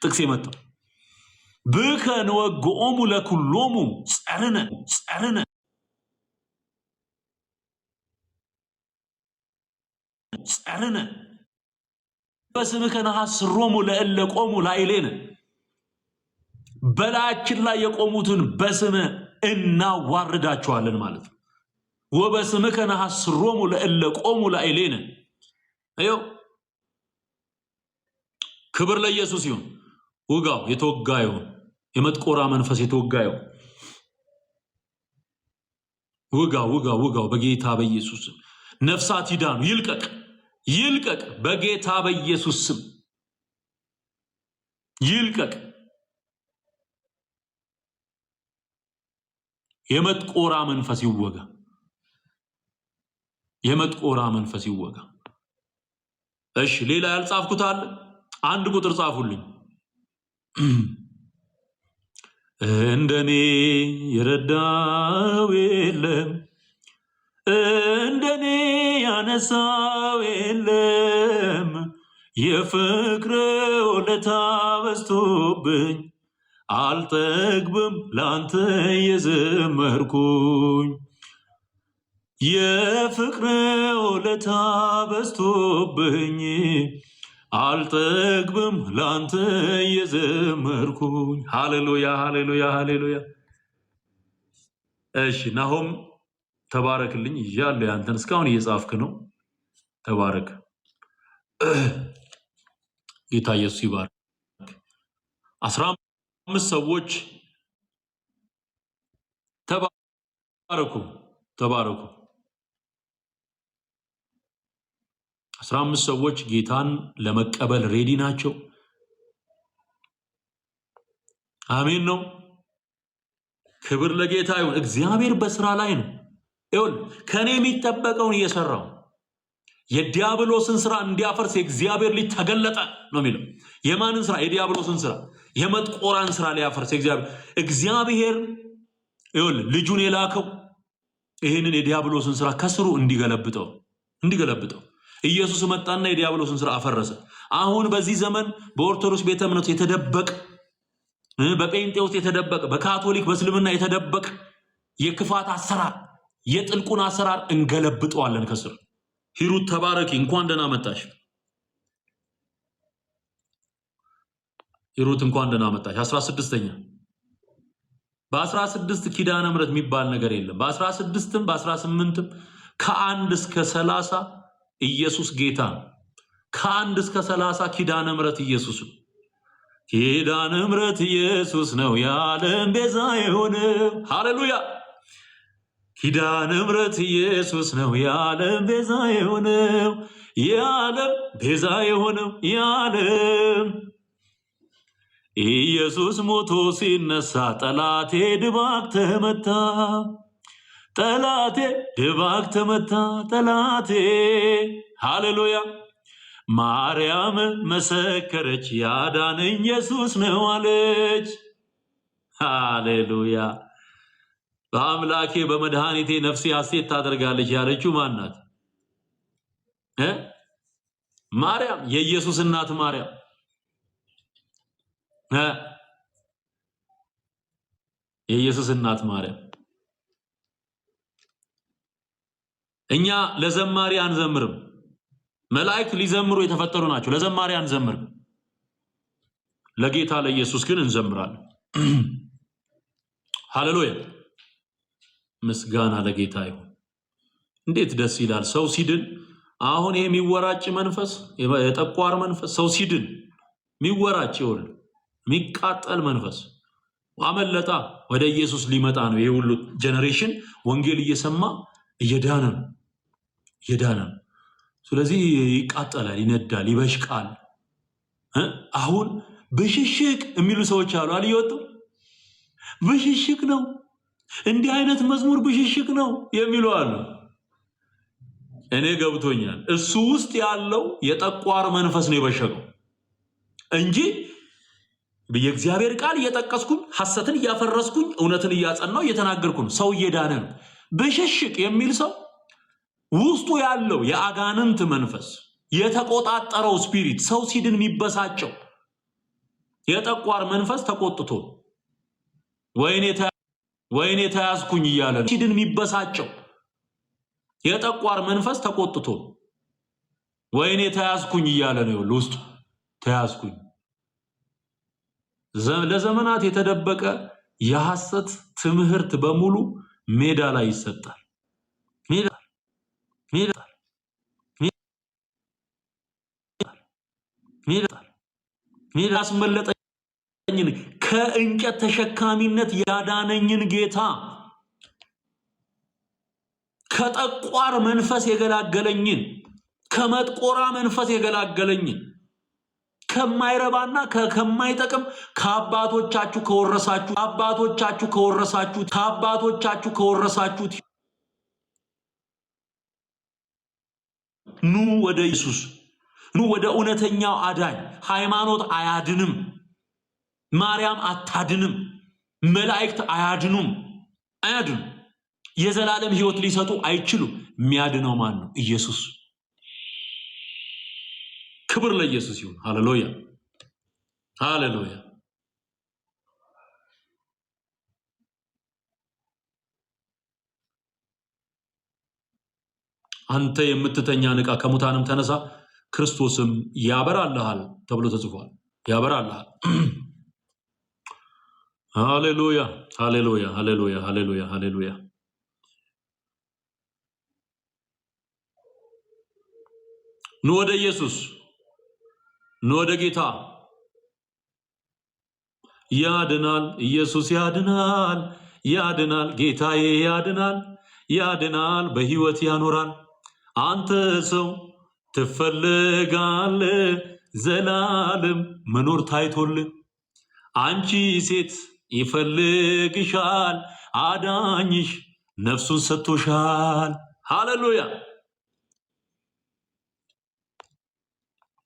ጥቅስ የመጣው። ብከን ወግኦሙ ለኩሎሙ ጸርነ በስምከ ነሐስሮሙ ለእለ ቆሙ ላዕሌነ። በላያችን ላይ የቆሙትን በስም እናዋርዳቸዋለን ማለት ነው። ወበስምከ ነሐስሮሙ ለእለ ቆሙ ላዕሌነ። አዮ ክብር ለኢየሱስ ይሁን። ውጋው የተወጋ ይሁን። የመጥቆራ መንፈስ የተወጋ ይሁን። ውጋው በጌታ በኢየሱስ ስም። ነፍሳት ይዳኑ። ይልቀቅ በጌታ በኢየሱስ ስም ይልቀቅ። የመጥቆራ መንፈስ ይወጋ። እሺ ሌላ ያልጻፍኩት አለ? አንድ ቁጥር ጻፉልኝ። እንደኔ የረዳው የለም፣ እንደኔ ያነሳው የለም። የፍቅር ውለታ በዝቶብኝ አልጠግብም ላንተ የዘመርኩኝ። የፍቅር ውለታ በዝቶብኝ አልጠግብም ላንተ የዘመርኩኝ። ሃሌሉያ። እሺ ናሆም ተባረክልኝ። ይያለ ያንተን እስካሁን እየጻፍክ ነው። ተባረክ። ጌታ ኢየሱስ ይባርክ። 15 ሰዎች ተባረኩ። 15 ሰዎች ጌታን ለመቀበል ሬዲ ናቸው። አሜን ነው። ክብር ለጌታ ይሁን። እግዚአብሔር በስራ ላይ ነው። ይሁን ከኔ የሚጠበቀውን እየሰራው የዲያብሎስን ስራ እንዲያፈርስ የእግዚአብሔር ልጅ ተገለጠ ነው የሚለው። የማንን ስራ? የዲያብሎስን ስራ፣ የመጥቆራን ስራ ሊያፈርስ እግዚአብሔር ይሁን ልጁን የላከው ይህንን የዲያብሎስን ስራ ከስሩ እንዲገለብጠው። ኢየሱስ መጣና የዲያብሎስን ስራ አፈረሰ። አሁን በዚህ ዘመን በኦርቶዶክስ ቤተ እምነት የተደበቀ፣ በጴንጤ ውስጥ የተደበቀ፣ በካቶሊክ በእስልምና የተደበቀ የክፋት አሰራር፣ የጥልቁን አሰራር እንገለብጠዋለን ከስር። ሂሩት ተባረኪ፣ እንኳን ደህና መጣሽ። ሂሩት እንኳን ደህና መጣሽ። 16ኛ በ16 ኪዳነ ምሕረት የሚባል ነገር የለም። በ16ም በ18ም ከ1 እስከ 30 ኢየሱስ ጌታ ነው። ከ1 እስከ 30 ኪዳነ ምሕረት ኢየሱስ ነው። ኪዳነ ምሕረት ኢየሱስ ነው የዓለም ቤዛ የሆነው። ሃሌሉያ! ኪዳነ ምሕረት ኢየሱስ ነው የዓለም ቤዛ የሆነው፣ የዓለም ቤዛ የሆነው የዓለም ኢየሱስ ሞቶ ሲነሳ ጠላቴ ድባቅ ተመታ፣ ጠላቴ ድባቅ ተመታ፣ ጠላቴ ሃሌሉያ! ማርያም መሰከረች ያዳነኝ ኢየሱስ ነው አለች። ሃሌሉያ! በአምላኬ በመድኃኒቴ ነፍሴ ሐሴት ታደርጋለች ያለችው ማናት? ማርያም፣ የኢየሱስ እናት ማርያም። የኢየሱስ እናት ማርያም። እኛ ለዘማሪ አንዘምርም። መላእክት ሊዘምሩ የተፈጠሩ ናቸው። ለዘማሪ አንዘምርም። ለጌታ ለኢየሱስ ግን እንዘምራለን። ሃሌሉያ! ምስጋና ለጌታ ይሁን። እንዴት ደስ ይላል ሰው ሲድን። አሁን ይሄ የሚወራጭ መንፈስ፣ የጠቋር መንፈስ ሰው ሲድን የሚወራጭ ይወል የሚቃጠል መንፈስ አመለጣ ወደ ኢየሱስ ሊመጣ ነው። ይሄ ሁሉ ጄኔሬሽን ወንጌል እየሰማ እየዳነ ነው፣ እየዳነ ነው። ስለዚህ ይቃጠላል፣ ይነዳል፣ ይበሽቃል። አሁን ብሽሽቅ የሚሉ ሰዎች አሉ። አልየወጡ ብሽሽቅ ነው፣ እንዲህ አይነት መዝሙር ብሽሽቅ ነው የሚሉ አሉ። እኔ ገብቶኛል። እሱ ውስጥ ያለው የጠቋር መንፈስ ነው የበሸቀው እንጂ የእግዚአብሔር ቃል እየጠቀስኩኝ ሐሰትን እያፈረስኩኝ እውነትን እያጸናው እየተናገርኩ ነው። ሰው እየዳነ ነው። ብሽሽቅ የሚል ሰው ውስጡ ያለው የአጋንንት መንፈስ የተቆጣጠረው ስፒሪት ሰው ሲድን የሚበሳጨው የጠቋር መንፈስ ተቆጥቶ ወይኔ ተያዝኩኝ እያለ ነው ሲድን የሚበሳጨው የጠቋር መንፈስ ተቆጥቶ ወይኔ ተያዝኩኝ እያለ ነው። ውስጡ ተያዝኩኝ። ለዘመናት የተደበቀ የሐሰት ትምህርት በሙሉ ሜዳ ላይ ይሰጣል። ሜዳ አስመለጠኝን ከእንጨት ተሸካሚነት ያዳነኝን ጌታ ከጠቋር መንፈስ የገላገለኝን ከመጥቆራ መንፈስ የገላገለኝን ከማይረባና ከማይጠቅም ከአባቶቻችሁ ከወረሳችሁት ኑ ወደ ኢየሱስ፣ ኑ ወደ እውነተኛው አዳኝ። ሃይማኖት አያድንም፣ ማርያም አታድንም፣ መላእክት አያድኑም። የዘላለም ሕይወት ሊሰጡ አይችሉም። የሚያድነው ማን ነው? ኢየሱስ። ክብር ለኢየሱስ ይሁን። ሃሌሉያ ሃሌሉያ። አንተ የምትተኛ ንቃ፣ ከሙታንም ተነሳ፣ ክርስቶስም ያበራልሃል ተብሎ ተጽፏል። ያበራልሃል። ሃሌሉያ ሃሌሉያ ሃሌሉያ ሃሌሉያ ሃሌሉያ። ኑ ወደ ኢየሱስ፣ ኑ ወደ ጌታ። ያድናል፣ ኢየሱስ ያድናል፣ ያድናል፣ ጌታዬ ያድናል፣ ያድናል፣ በሕይወት ያኖራል። አንተ ሰው ትፈልጋለህ ዘላለም መኖር ታይቶልህ፣ አንቺ ሴት ይፈልግሻል አዳኝሽ ነፍሱን ሰጥቶሻል። ሃሌሉያ።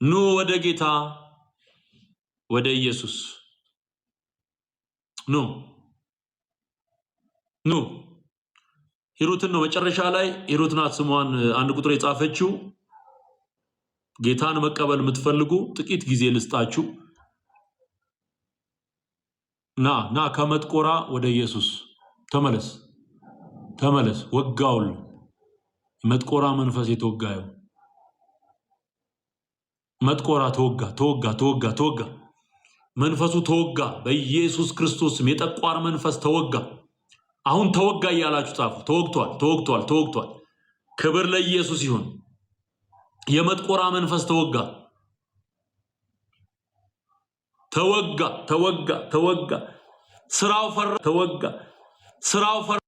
ኑ ወደ ጌታ ወደ ኢየሱስ ኑ ኑ። ሂሩትን ነው መጨረሻ ላይ ሂሩት ናት ስሟን አንድ ቁጥር የጻፈችው። ጌታን መቀበል የምትፈልጉ ጥቂት ጊዜ ልስጣችሁ። ና ከመጥቆራ ወደ ኢየሱስ ተመለስ፣ ተመለስ። ወጋውል መጥቆራ መንፈስ የተወጋየው መጥቆራ ተወጋ፣ ተወጋ፣ ተወጋ፣ ተወጋ። መንፈሱ ተወጋ በኢየሱስ ክርስቶስ ስም። የጠቋር መንፈስ ተወጋ። አሁን ተወጋ እያላችሁ ጻፉ። ተወግቷል፣ ተወግቷል፣ ተወግቷል። ክብር ለኢየሱስ ይሁን። የመጥቆራ መንፈስ ተወጋ፣ ተወጋ፣ ተወጋ፣ ተወጋ። ስራው ፈራ፣ ተወጋ፣ ስራው ፈራ።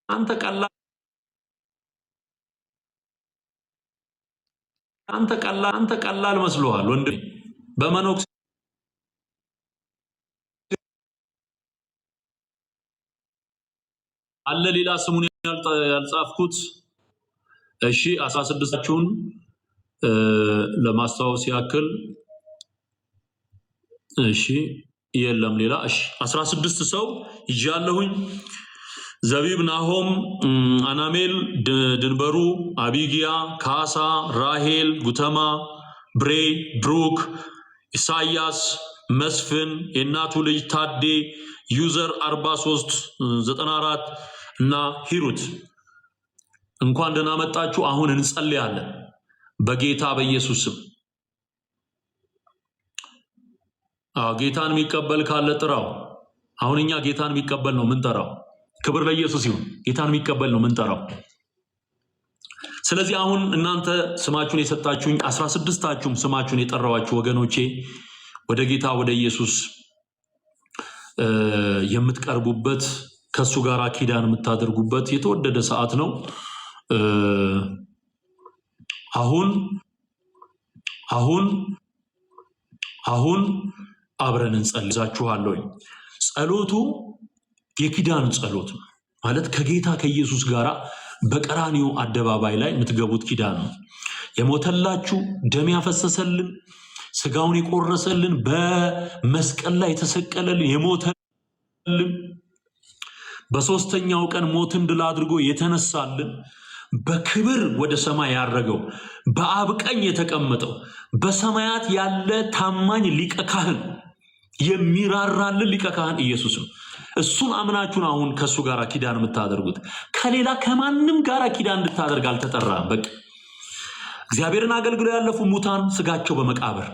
አንተ ቀላል መስሎሃል ወንድሜ። በመኖክስ አለ ሌላ ስሙን ያልጻፍኩት። እሺ 16ችሁን ለማስታወስ ያክል እሺ፣ የለም ሌላ። እሺ 16 ሰው ይዣለሁኝ። ዘቢብ፣ ናሆም፣ አናሜል፣ ድንበሩ፣ አቢጊያ፣ ካሳ፣ ራሄል፣ ጉተማ፣ ብሬ፣ ብሩክ፣ ኢሳያስ፣ መስፍን፣ የእናቱ ልጅ ታዴ፣ ዩዘር 4394 እና ሂሩት እንኳን ደህና መጣችሁ። አሁን እንጸልያለን በጌታ በኢየሱስ ስም። ጌታን የሚቀበል ካለ ጥራው። አሁን እኛ ጌታን የሚቀበል ነው ምንጠራው። ክብር ለኢየሱስ ይሁን። ጌታን የሚቀበል ነው ምንጠራው። ስለዚህ አሁን እናንተ ስማችሁን የሰጣችሁኝ 16ታችሁም ስማችሁን የጠራዋችሁ ወገኖቼ ወደ ጌታ ወደ ኢየሱስ የምትቀርቡበት ከሱ ጋር ኪዳን የምታደርጉበት የተወደደ ሰዓት ነው። አሁን አብረን እንጸልያችኋለሁ። ጸሎቱ የኪዳን ጸሎት ነው ማለት ከጌታ ከኢየሱስ ጋር በቀራንዮ አደባባይ ላይ የምትገቡት ኪዳን ነው። የሞተላችሁ ደም ያፈሰሰልን ስጋውን የቆረሰልን በመስቀል ላይ የተሰቀለልን የሞተልን በሶስተኛው ቀን ሞትን ድል አድርጎ የተነሳልን በክብር ወደ ሰማይ ያረገው በአብ ቀኝ የተቀመጠው በሰማያት ያለ ታማኝ ሊቀ ካህን የሚራራልን ሊቀ ካህን ኢየሱስ ነው። እሱን አምናችሁን አሁን ከሱ ጋር ኪዳን የምታደርጉት። ከሌላ ከማንም ጋር ኪዳን እንድታደርግ አልተጠራም። በቃ እግዚአብሔርን አገልግለው ያለፉ ሙታን ስጋቸው በመቃብር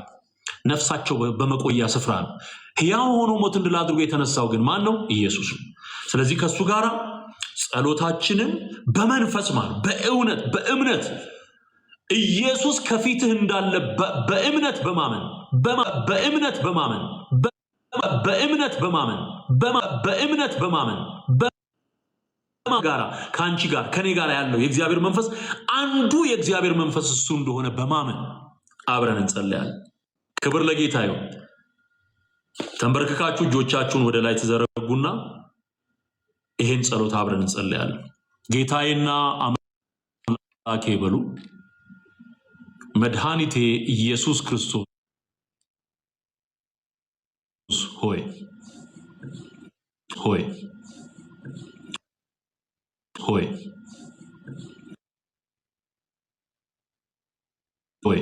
ነፍሳቸው በመቆያ ስፍራ ነው። ሕያው ሆኖ ሞትን ድል አድርጎ የተነሳው ግን ማን ነው? ኢየሱስ ነው። ስለዚህ ከሱ ጋር ጸሎታችንን በመንፈስ ማለት በእምነት ኢየሱስ ከፊትህ እንዳለ በእምነት በማመን ጋራ ከአንቺ ጋር ከኔ ጋር ያለው የእግዚአብሔር መንፈስ አንዱ የእግዚአብሔር መንፈስ እሱ እንደሆነ በማመን አብረን እንጸልያለን። ክብር ለጌታ ይሁን። ተንበርክካችሁ እጆቻችሁን ወደ ላይ ተዘረጉና ይሄን ጸሎት አብረን እንጸልያለን። ጌታዬና አምላኬ በሉ። መድኃኒቴ ኢየሱስ ክርስቶስ ሆይ ሆይ ሆይ ሆይ